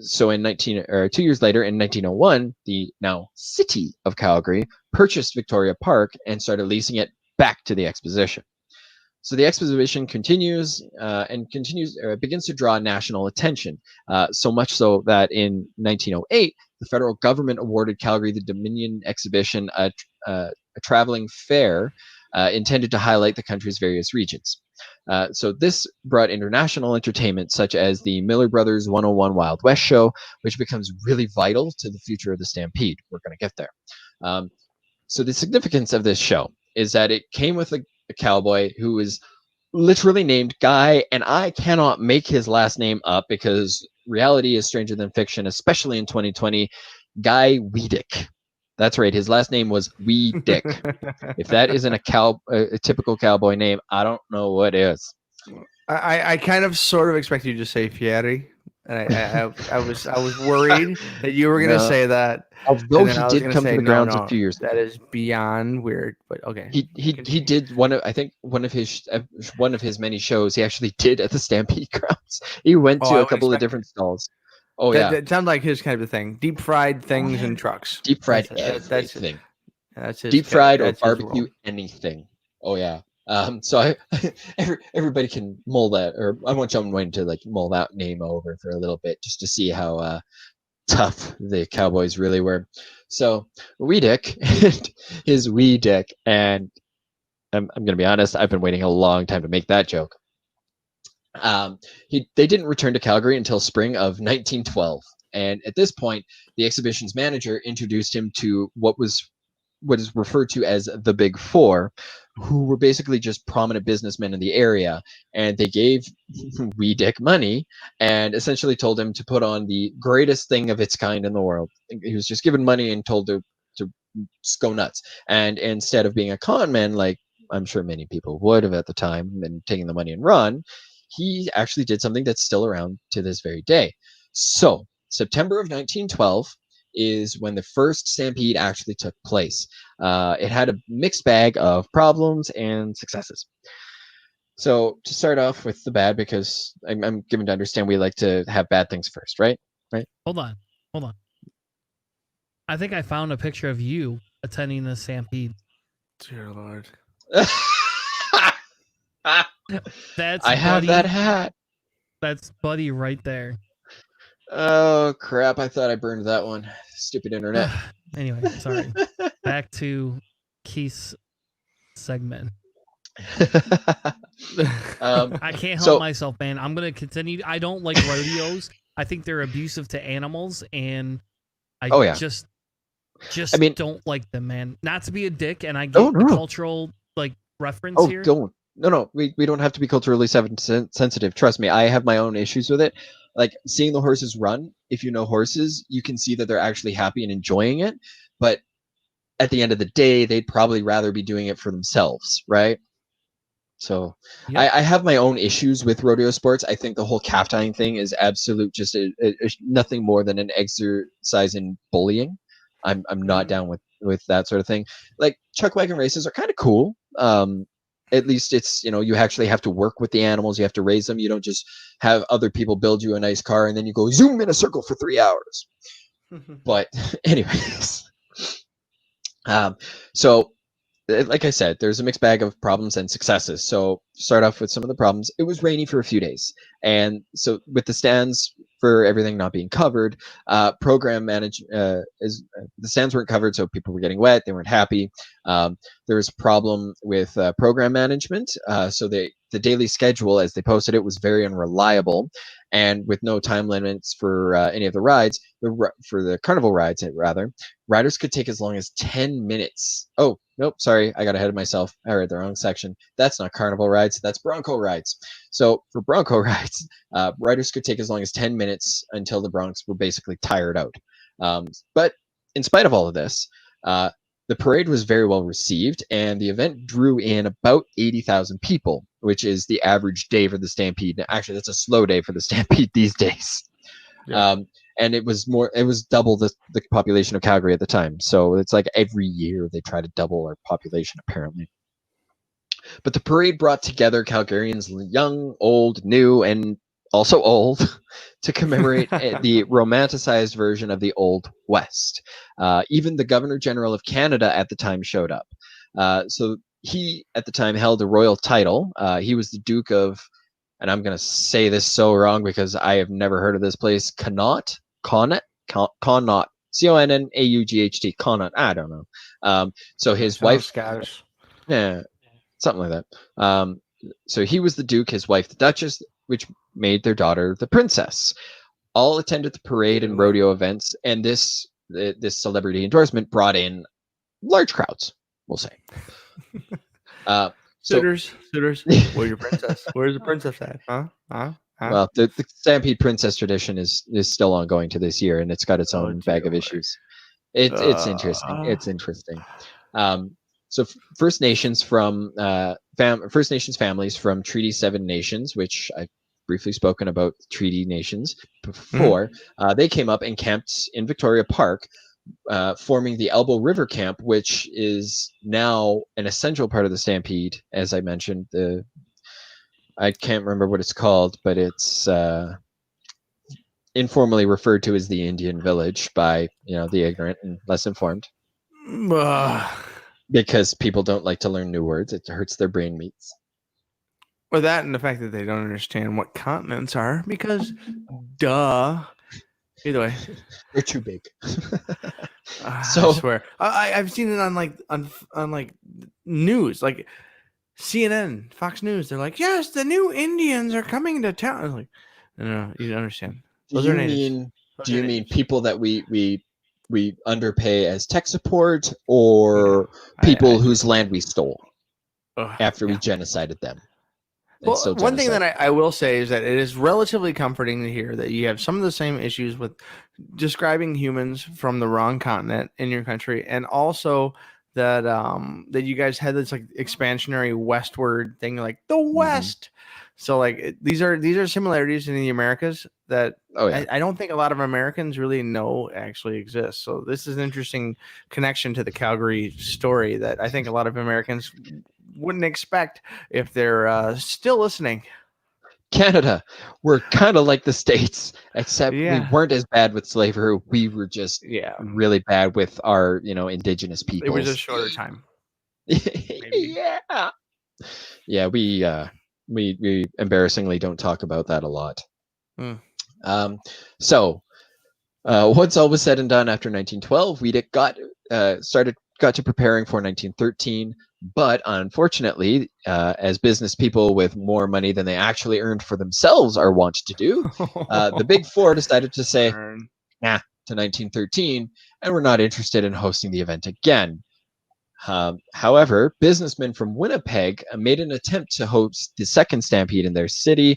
So 2 years later, in 1901, the now city of Calgary purchased Victoria Park and started leasing it back to the exposition. So the exhibition continues begins to draw national attention, so much so that in 1908, the federal government awarded Calgary the Dominion Exhibition, a traveling fair intended to highlight the country's various regions. So this brought international entertainment such as the Miller Brothers 101 Wild West show, which becomes really vital to the future of the Stampede. We're going to get there. So the significance of this show is that it came with a cowboy who was literally named Guy, and I cannot make his last name up because reality is stranger than fiction, especially in 2020. Guy Weedick. That's right. His last name was Weedick. If that isn't a typical cowboy name, I don't know what is. I kind of sort of expected you to say Fieri, and I was worried that you were going to say that. Although he did come to the grounds a few years ago. That is beyond weird, but okay. He did one of his many shows. He actually did at the Stampede grounds. He went to a couple of different stalls. That sounds like his kind of thing. Deep fried things and trucks. Deep fried everything. That's his deep fried or barbecue anything. Oh yeah. So everybody can mull that, or I want John Wayne to like mull that name over for a little bit just to see how tough the Cowboys really were. So Weedick is Weedick, and I'm going to be honest, I've been waiting a long time to make that joke. They didn't return to Calgary until spring of 1912, and at this point, the exhibition's manager introduced him to what is referred to as the Big Four, who were basically just prominent businessmen in the area, and they gave Weedick money and essentially told him to put on the greatest thing of its kind in the world. He was just given money and told to go nuts. And instead of being a con man, like I'm sure many people would have at the time, and taking the money and run, he actually did something that's still around to this very day. So September of 1912 is when the first Stampede actually took place. It had a mixed bag of problems and successes. So to start off with the bad, because I'm given to understand we like to have bad things first, right? Right? Hold on. I think I found a picture of you attending the Stampede. Dear Lord. I have that hat. That's Buddy right there. Oh crap, I thought I burned that one. Stupid internet. Anyway, sorry. Back to Keith's segment. I can't help myself, man. I'm going to continue. I don't like rodeos. I think they're abusive to animals, and I just don't like them, man. Not to be a dick, and I get the cultural reference here. No, we don't have to be culturally sensitive. Trust me, I have my own issues with it. Like seeing the horses run, if you know horses, you can see that they're actually happy and enjoying it. But at the end of the day, they'd probably rather be doing it for themselves, right? So yep. I have my own issues with rodeo sports. I think the whole calf tying thing is absolute, just nothing more than an exercise in bullying. I'm not down with that sort of thing. Like chuck wagon races are kind of cool. At least it's, you actually have to work with the animals. You have to raise them. You don't just have other people build you a nice car and then you go zoom in a circle for 3 hours. But anyways, so like I said, there's a mixed bag of problems and successes. So start off with some of the problems. It was rainy for a few days. And so with the stands for everything not being covered, the stands weren't covered, so people were getting wet. They weren't happy. There was a problem with program management. So the daily schedule, as they posted it, was very unreliable. And with no time limits for any of the rides, for the carnival rides, rather, riders could take as long as 10 minutes. Oh, nope, sorry, I got ahead of myself. I read the wrong section. That's not carnival rides, that's Bronco rides. So for Bronco rides, riders could take as long as 10 minutes until the Broncs were basically tired out. But in spite of all of this, the parade was very well received, and the event drew in about 80,000 people, which is the average day for the Stampede. Actually, that's a slow day for the Stampede these days. Yeah. And it was double the population of Calgary at the time. So it's like every year they try to double our population, apparently. But the parade brought together Calgarians, young, old, new, and also old, to commemorate the romanticized version of the Old West. Even the Governor General of Canada at the time showed up. So he at the time held a royal title. He was the Duke of, and I'm going to say this so wrong because I have never heard of this place, Connaught, Connaught, Connaught, Connaught. I don't know. So his wife, Scottish. yeah, something like that. So he was the Duke, his wife the Duchess, which made their daughter the Princess. All attended the parade and rodeo events, and this celebrity endorsement brought in large crowds, we'll say. Suitors, where's your princess? Where's the princess at? Huh? Well, the Stampede Princess tradition is still ongoing to this year, and it's got its own bag of issues. It's interesting. It's interesting. So First Nations families from Treaty 7 nations, which I've briefly spoken about Treaty Nations before, they came up and camped in Victoria Park, forming the Elbow River Camp, which is now an essential part of the Stampede. As I mentioned, I can't remember what it's called, but it's informally referred to as the Indian Village by the ignorant and less informed, because people don't like to learn new words. It hurts their brain meats. Or that, and the fact that they don't understand what continents are, because duh. Either way, they're too big. So I swear, I've seen it on like news, like CNN, Fox News. They're like, yes, the new Indians are coming to town. I was like, no, you don't understand. Do you mean people that we underpay as tech support, or people whose land we stole after we genocided them? Well, one thing that I will say is that it is relatively comforting to hear that you have some of the same issues with describing humans from the wrong continent in your country, and also that that you guys had this like expansionary westward thing, like the West. So like these are similarities in the Americas that I don't think a lot of Americans really know actually exist. So this is an interesting connection to the Calgary story that I think a lot of Americans wouldn't expect if they're still listening. Canada, we're kind of like the States, except we weren't as bad with slavery. We were just really bad with our indigenous people. It was a shorter time. Yeah, we embarrassingly don't talk about that a lot. So once all was said and done after 1912, Weedick got to preparing for 1913. But unfortunately, as business people with more money than they actually earned for themselves are wont to do, the Big Four decided to say, nah, to 1913, and we're not interested in hosting the event again. However, businessmen from Winnipeg made an attempt to host the second Stampede in their city,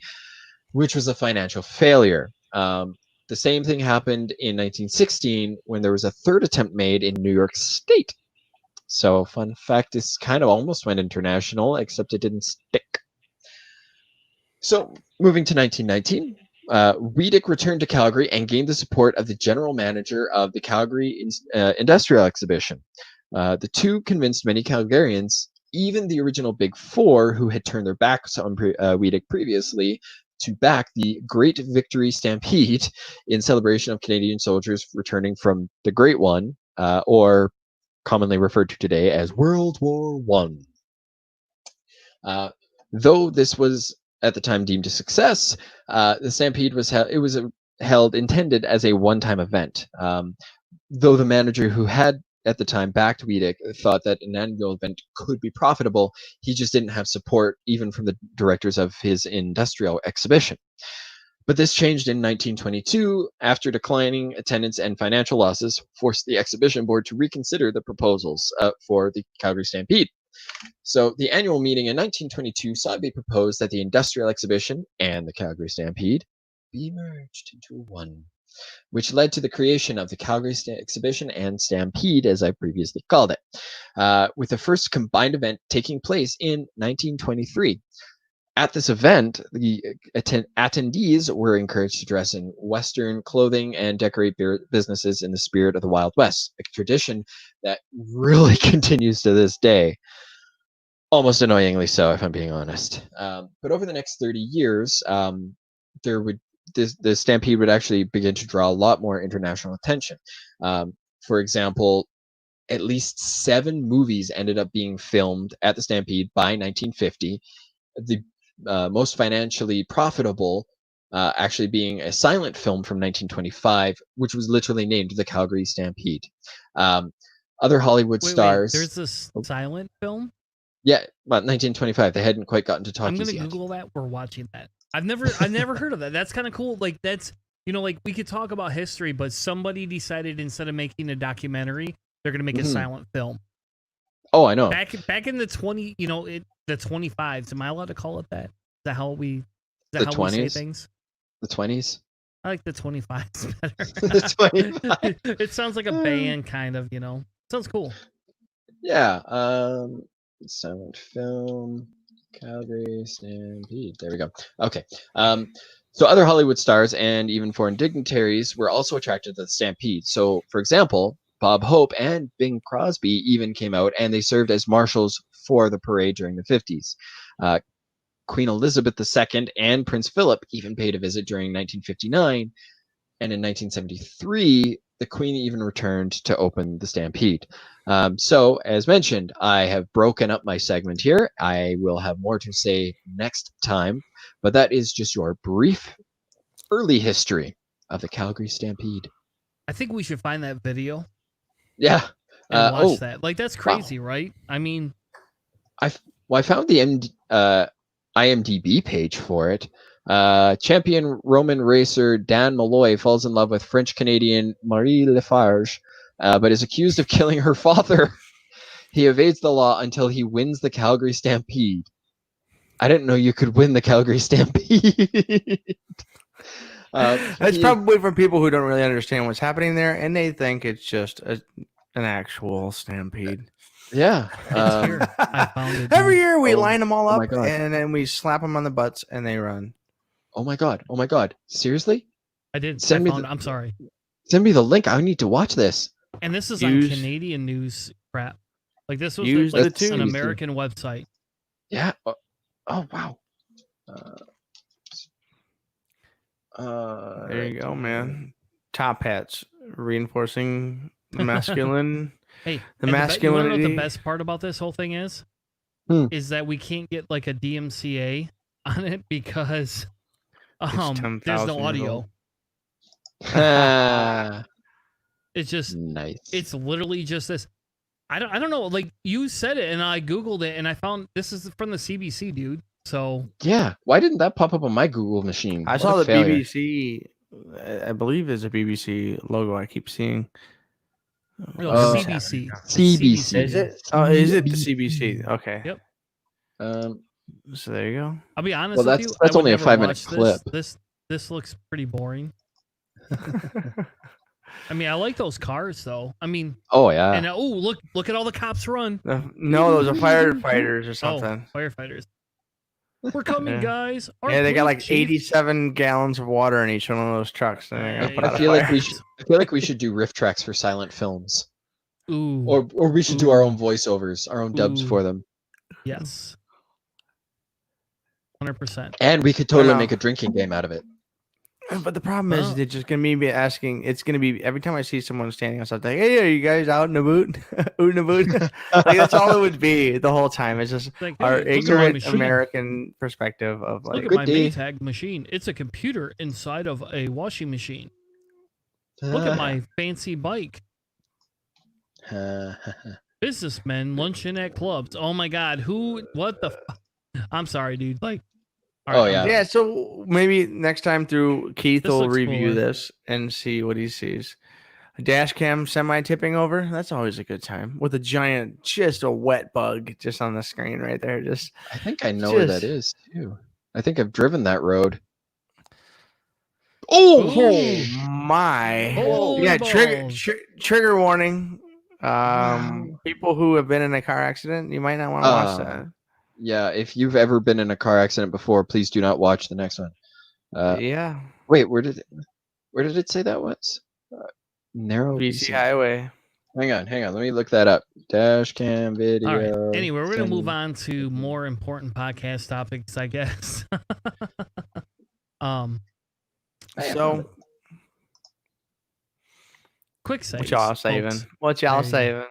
which was a financial failure. The same thing happened in 1916 when there was a third attempt made in New York State. So, fun fact, this kind of almost went international, except it didn't stick. So, moving to 1919, Weedick returned to Calgary and gained the support of the general manager of the Calgary Industrial Exhibition. The two convinced many Calgarians, even the original Big Four, who had turned their backs on Weedick previously, to back the Great Victory Stampede in celebration of Canadian soldiers returning from the Great One, or commonly referred to today as World War I. Though this was at the time deemed a success, the Stampede was intended as a one-time event. Though the manager who had at the time backed Weedick thought that an annual event could be profitable, he just didn't have support even from the directors of his industrial exhibition. But this changed in 1922 after declining attendance and financial losses forced the exhibition board to reconsider the proposals for the Calgary Stampede. So the annual meeting in 1922 saw it be proposed that the industrial exhibition and the Calgary Stampede be merged into one, which led to the creation of the Calgary Exhibition and Stampede, as I previously called it, with the first combined event taking place in 1923. At this event, the attendees were encouraged to dress in Western clothing and decorate businesses in the spirit of the Wild West, a tradition that really continues to this day. Almost annoyingly so, if I'm being honest. But over the next 30 years, the Stampede would actually begin to draw a lot more international attention. For example, at least 7 movies ended up being filmed at the Stampede by 1950. The most financially profitable actually being a silent film from 1925, which was literally named the Calgary Stampede. Other Hollywood stars. Wait, there's this silent film? Yeah, about 1925. They hadn't quite gotten to talkies I'm gonna yet. Google that. We're watching that. I've never heard of that. That's kind of cool. Like that's, you know, like we could talk about history, but somebody decided instead of making a documentary, they're gonna make a silent film. Oh, I know. Back in the 20, you know, the 25s. Am I allowed to call it that? Is that how we? Is that The how 20s? we say things? The 20s. I like the 25s better. The 25. It sounds like a band, kind of. You know, sounds cool. Yeah. Silent film, Calgary Stampede. There we go. Okay. So other Hollywood stars and even foreign dignitaries were also attracted to the Stampede. So, for example, Bob Hope and Bing Crosby even came out, and they served as marshals for the parade during the 50s. Queen Elizabeth II and Prince Philip even paid a visit during 1959, and in 1973, the Queen even returned to open the Stampede. So, as mentioned, I have broken up my segment here. I will have more to say next time, but that is just your brief early history of the Calgary Stampede. I think we should find that video. Yeah. And watch that. Like, that's crazy, right? I mean, I found the IMDb page for it. Champion Roman racer Dan Malloy falls in love with French-Canadian Marie Lafarge, but is accused of killing her father. He evades the law until he wins the Calgary Stampede. I didn't know you could win the Calgary Stampede. That's probably from people who don't really understand what's happening there, and they think it's just an actual stampede. Yeah. I found it. Every year we line them all up, God. and then we slap them on the butts, and they run. Oh my god! Oh my god! Seriously? I did. I'm sorry. Send me the link. I need to watch this. And this is on Canadian news crap. Like this was like an American website. Yeah. Oh wow. There you go, man. Top hats reinforcing the masculine. Hey, the masculinity. You know what the best part about this whole thing is? Is that we can't get like a DMCA on it because there's no audio. It's just nice. It's literally just this. I don't know. Like you said it, and I Googled it, and I found this is from the CBC, dude. So yeah, why didn't that pop up on my Google machine? I saw the BBC. I believe there's a BBC logo. I keep seeing. CBC. CBC. Is it? Oh, is it the CBC? Okay. Yep. So there you go. I'll be honest with you. That's only a 5-minute clip. This looks pretty boring. I mean, I like those cars though. I mean, oh yeah. And look at all the cops run. No, those are firefighters or something. Oh, firefighters. We're coming, guys. Yeah, they got like 87 gallons of water in each one of those trucks. I feel like we should do riff tracks for silent films. Ooh. Or we should do our own voiceovers, our own dubs for them. Yes. 100%. And we could totally make a drinking game out of it. But the problem is, they're just gonna be asking. It's gonna be every time I see someone standing outside, like, "Hey, are you guys out in the boot? Out in the boot?" Like that's all it would be the whole time. It's just like, our ignorant American perspective of like, look at my Maytag machine. It's a computer inside of a washing machine. Look at my fancy bike. Businessmen lunching at clubs. Oh my God, what the? I'm sorry, dude. Like. Right, yeah. So maybe next time through, Keith will review this and see what he sees. A dash cam semi-tipping over. That's always a good time with just a wet bug just on the screen right there. I think I know where that is too. I think I've driven that road. Oh my! Holy yeah, balls. trigger warning. People who have been in a car accident, you might not want to watch that. Yeah, if you've ever been in a car accident before, please do not watch the next one. Yeah. Wait, where did it say that was? Narrow BC Highway. Hang on. Let me look that up. Dash cam video. All right. Anyway, we're gonna move on to more important podcast topics, I guess. Quick save. What y'all saving?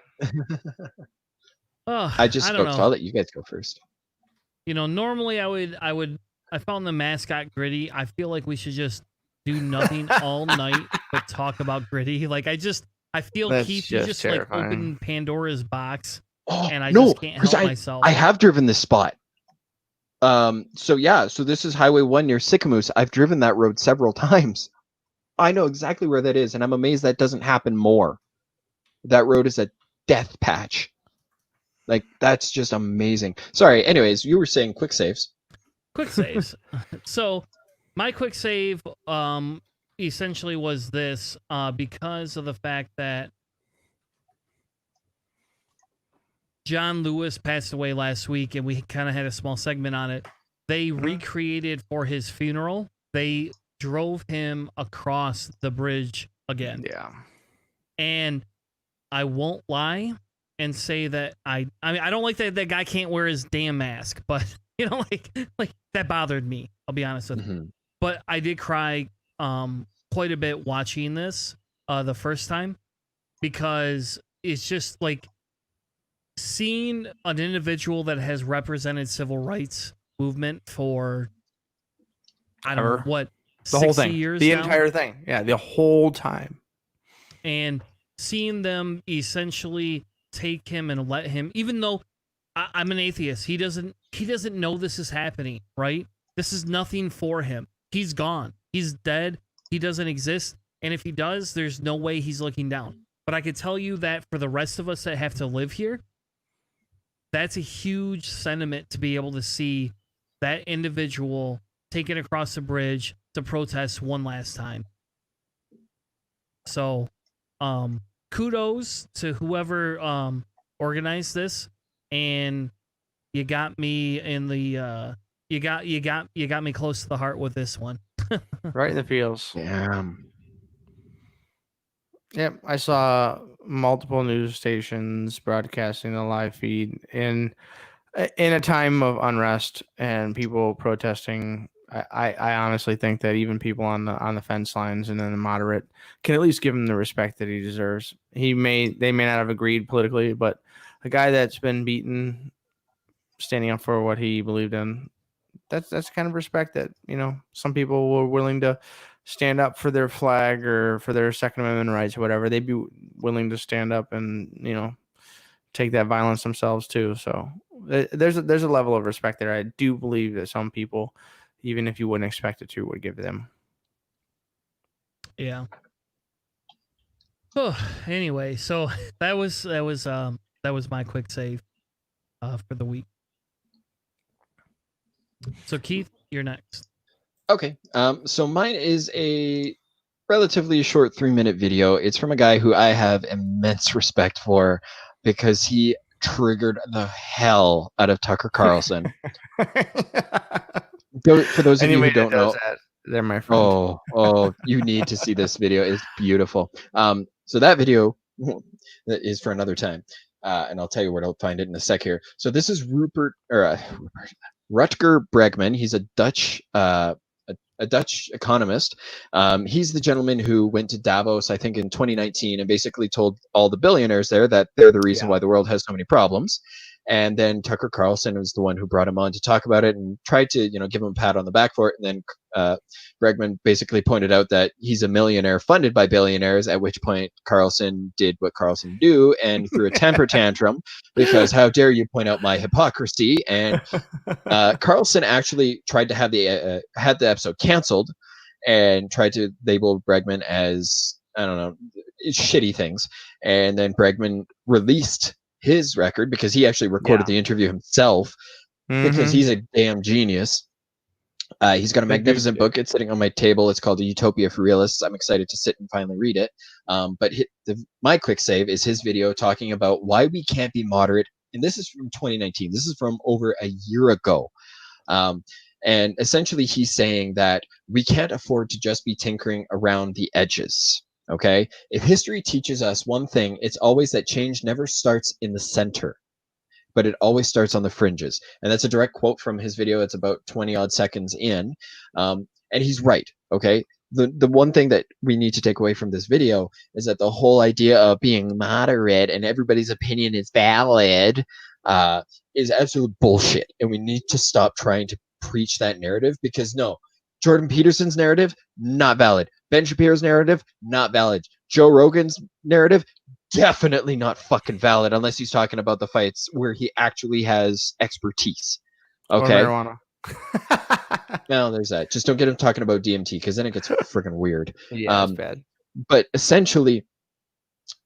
Oh, I just I don't spoke, so know. I'll let you guys go first. Normally I found the mascot Gritty. I feel like we should just do nothing all night but talk about Gritty. Like I feel That's Keith, you just like terrifying. opened Pandora's box, Oh, and I no, just can't because help myself. I have driven this spot. So this is Highway 1 near Sycamoose. I've driven that road several times. I know exactly where that is, and I'm amazed that doesn't happen more. That road is a death patch. Like, that's just amazing. Sorry, anyways, you were saying quick saves. Quick saves. So my quick save essentially was this because of the fact that John Lewis passed away last week, and we kind of had a small segment on it. They recreated for his funeral. They drove him across the bridge again. Yeah. And I won't lie and say that I mean, I don't like that that guy can't wear his damn mask, but like that bothered me. I'll be honest with you. But I did cry quite a bit watching this the first time, because it's just like seeing an individual that has represented civil rights movement for I don't know what, the whole 60 thing, years the now? entire thing, yeah, the whole time, and seeing them essentially take him and let him, even though I'm an atheist, he doesn't know this is happening, right? This is nothing for him. He's gone. He's dead. He doesn't exist. And if he does, there's no way he's looking down. But I could tell you that for the rest of us that have to live here, that's a huge sentiment to be able to see that individual taken across the bridge to protest one last time. So, kudos to whoever organized this, and you got me in the you got me close to the heart with this one. right in the feels. Yeah. Yep, I saw multiple news stations broadcasting the live feed in a time of unrest and people protesting. I honestly think that even people on the fence lines and then the moderate can at least give him the respect that he deserves. They may not have agreed politically, but a guy that's been beaten, standing up for what he believed in, that's kind of respect that, some people were willing to stand up for their flag or for their Second Amendment rights or whatever. They'd be willing to stand up and, take that violence themselves too. So there's a level of respect there. I do believe that some people, even if you wouldn't expect it to, would give them. Yeah. Oh, anyway, so that was my quick save for the week. So Keith, you're next. Okay. So mine is a relatively short 3-minute video. It's from a guy who I have immense respect for because he triggered the hell out of Tucker Carlson. For those of you who don't know, they're my friend. Oh, you need to see this video. It's beautiful. So that video is for another time. And I'll tell you where to find it in a sec here. So this is Rutger Bregman. He's a Dutch economist. He's the gentleman who went to Davos, I think, in 2019, and basically told all the billionaires there that they're the reason why the world has so many problems. And then Tucker Carlson was the one who brought him on to talk about it and tried to, give him a pat on the back for it. And then Bregman basically pointed out that he's a millionaire funded by billionaires, at which point Carlson did what Carlson do and threw a temper tantrum because how dare you point out my hypocrisy. And Carlson actually tried to have the episode canceled and tried to label Bregman as, I don't know, shitty things. And then Bregman released his record because he actually recorded the interview himself because he's a damn genius. He's got a magnificent book. It's sitting on my table. It's called A Utopia for Realists. I'm excited to sit and finally read it. But my quick save is his video talking about why we can't be moderate. And this is from 2019. This is from over a year ago. And essentially he's saying that we can't afford to just be tinkering around the edges. Okay, if history teaches us one thing, it's always that change never starts in the center, but it always starts on the fringes. And that's a direct quote from his video. It's about 20 odd seconds in. And he's right. Okay, the one thing that we need to take away from this video is that the whole idea of being moderate and everybody's opinion is valid is absolute bullshit. And we need to stop trying to preach that narrative, because no, Jordan Peterson's narrative, not valid. Ben Shapiro's narrative, not valid. Joe Rogan's narrative, definitely not fucking valid unless he's talking about the fights where he actually has expertise. Okay. Or marijuana. Well, there's that. Just don't get him talking about DMT, because then it gets freaking weird. Yeah, it's bad. But essentially,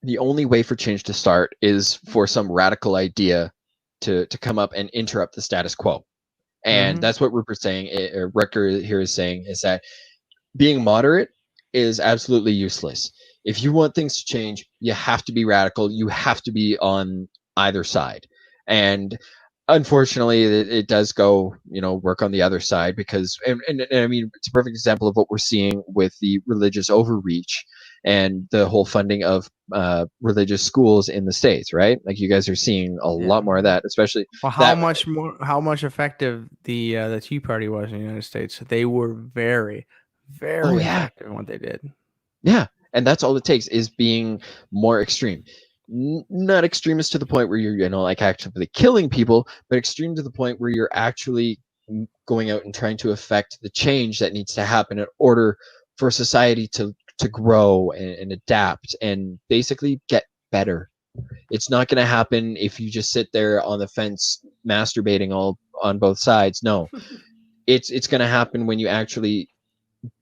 the only way for change to start is for some radical idea to come up and interrupt the status quo. And that's what Rutger here is saying, is that being moderate is absolutely useless. If you want things to change, you have to be radical. You have to be on either side. And unfortunately, it does go, work on the other side, because, and I mean, it's a perfect example of what we're seeing with the religious overreach and the whole funding of religious schools in the States, right? Like, you guys are seeing a lot more of that, especially. Well, how much effective the Tea Party was in the United States? They were very, very effective in what they did. Yeah, and that's all it takes, is being more extreme. Not extremist to the point where you're, like, actually killing people, but extreme to the point where you're actually going out and trying to affect the change that needs to happen in order for society to grow and adapt and basically get better. It's not going to happen if you just sit there on the fence masturbating all on both sides. No, it's going to happen when you actually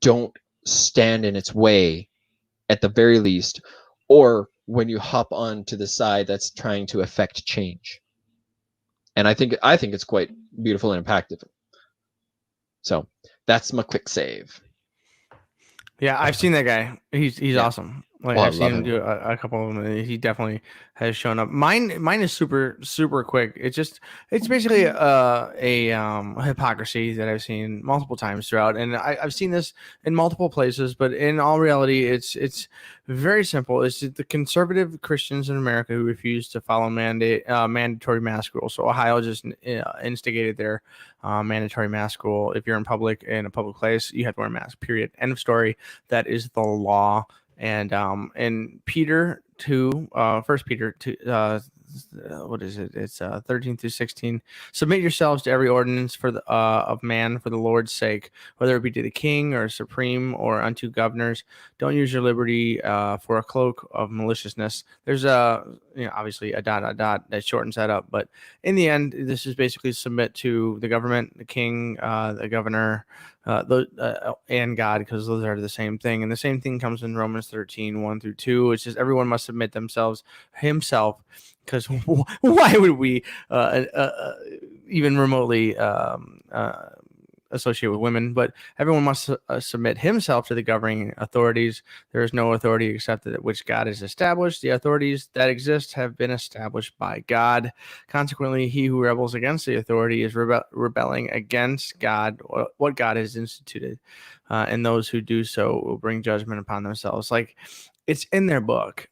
don't stand in its way, at the very least, or when you hop on to the side that's trying to affect change. And I think it's quite beautiful and impactful. So that's my quick save. Yeah, I've seen that guy. He's awesome. Like, I've seen him do a couple of them. He definitely has shown up. Mine is super, super quick. It's basically a hypocrisy that I've seen multiple times throughout, and I've seen this in multiple places. But in all reality, it's very simple. It's the conservative Christians in America who refuse to follow mandatory mask rules. So Ohio just instigated their mandatory mask rule. If you're in a public place, you have to wear a mask. Period. End of story. That is the law. And Peter 2, 1 Peter 2, what is it? It's 13 through 16. Submit yourselves to every ordinance of man for the Lord's sake, whether it be to the king or supreme or unto governors. Don't use your liberty for a cloak of maliciousness. There's obviously a ... that shortens that up, but in the end, this is basically submit to the government, the king, the governor, and God, because those are the same thing. And the same thing comes in Romans 13, 1 through 2. It says everyone must submit himself, because why would we even remotely associate with women? But everyone must submit himself to the governing authorities. There is no authority except that which God has established. The authorities that exist have been established by God. Consequently, he who rebels against the authority is rebelling against God, what God has instituted. And those who do so will bring judgment upon themselves. Like, it's in their book.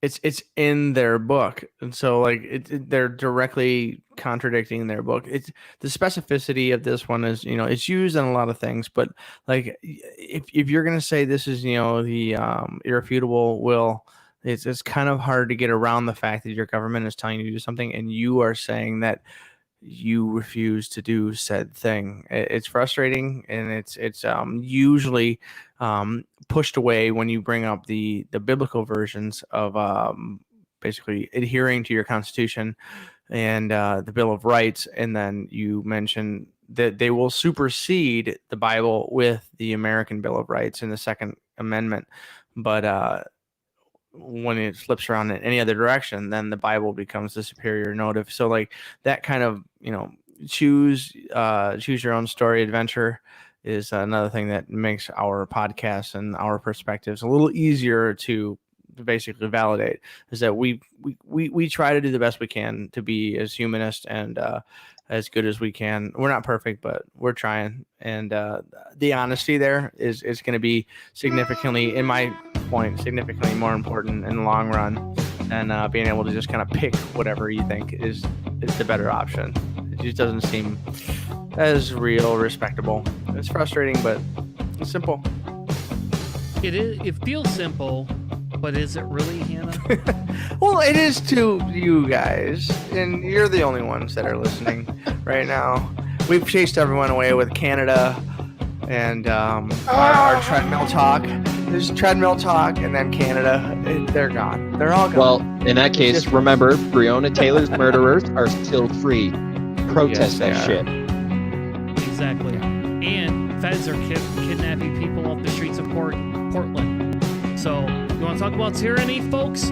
It's in their book, and so, like, they're directly contradicting their book. It's the specificity of this one is, it's used in a lot of things, but, like, if you're gonna say this is, the irrefutable will, it's kind of hard to get around the fact that your government is telling you to do something, and you are saying that you refuse to do said thing. It's frustrating, and it's usually pushed away when you bring up the biblical versions of basically adhering to your Constitution and the Bill of Rights, and then you mention that they will supersede the Bible with the American Bill of Rights in the Second Amendment, but when it flips around in any other direction, then the Bible becomes the superior notive. So, like, that kind of, choose your own story adventure is another thing that makes our podcast and our perspectives a little easier to basically validate, is that we try to do the best we can to be as humanist and as good as we can. We're not perfect, but we're trying. And the honesty there is going to be significantly, in my point, significantly more important in the long run than being able to just kind of pick whatever you think is the better option. It just doesn't seem as real, respectable. It's frustrating, but it's simple. It feels simple, but is it really, Hannah? Well, it is to you guys, and you're the only ones that are listening right now. We've chased everyone away with Canada and our treadmill talk. There's treadmill talk, and then Canada. They're gone. They're all gone. Well, in that case, remember, Breonna Taylor's murderers are still free. Protest that shit. Exactly. And feds are kidnapping people off the streets of Portland. So, you want to talk about tyranny, folks?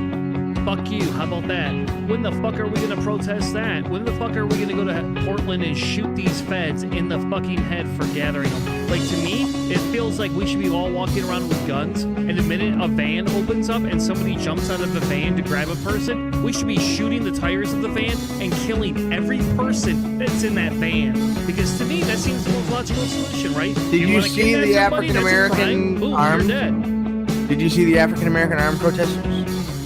Fuck you. How about that? When the fuck are we going to protest that? When the fuck are we going to go to Portland and shoot these feds in the fucking head for gathering them? Like, to me, it feels like we should be all walking around with guns, and the minute a van opens up and somebody jumps out of the van to grab a person, we should be shooting the tires of the van and killing every person that's in that van. Because to me, that seems the most logical solution, right? Did you see the African American armed? Did you see the African American armed protesters?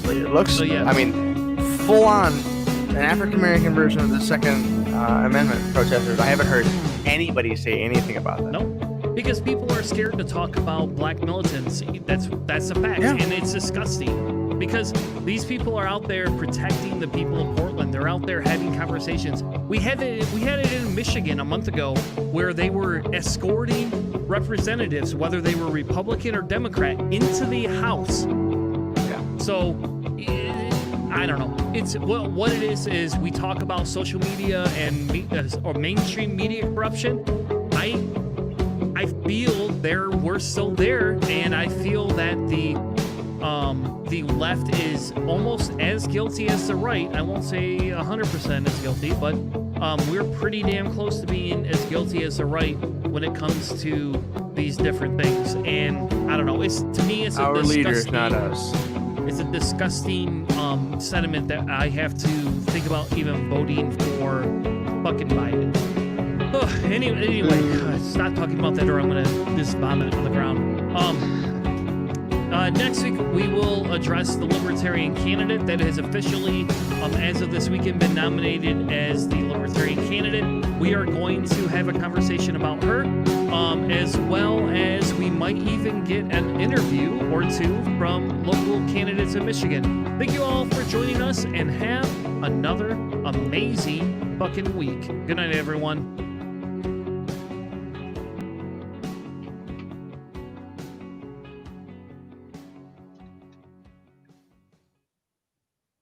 It looks, yeah. I mean, full on an African American version of the Second Amendment protesters. I haven't heard anybody say anything about that. No, because people are scared to talk about black militancy. That's a fact, and it's disgusting. Because these people are out there protecting the people of Portland. They're out there having conversations. We had it in Michigan a month ago, where they were escorting representatives, whether they were Republican or Democrat, into the House. So, I don't know. It's what it is we talk about social media and or mainstream media corruption. I feel we're still there, and I feel that the left is almost as guilty as the right. I won't say 100% as guilty, but we're pretty damn close to being as guilty as the right when it comes to these different things. And I don't know. To me, it's our leaders, not us. It's a disgusting sentiment that I have to think about even voting for fucking Biden. Anyway, stop talking about that or I'm going to just vomit on the ground. Next week, we will address the Libertarian candidate that has officially, as of this weekend, been nominated as the Libertarian candidate. We are going to have a conversation about her, as well as we might even get an interview or two from local candidates in Michigan. Thank you all for joining us, and have another amazing fucking week. Good night, everyone.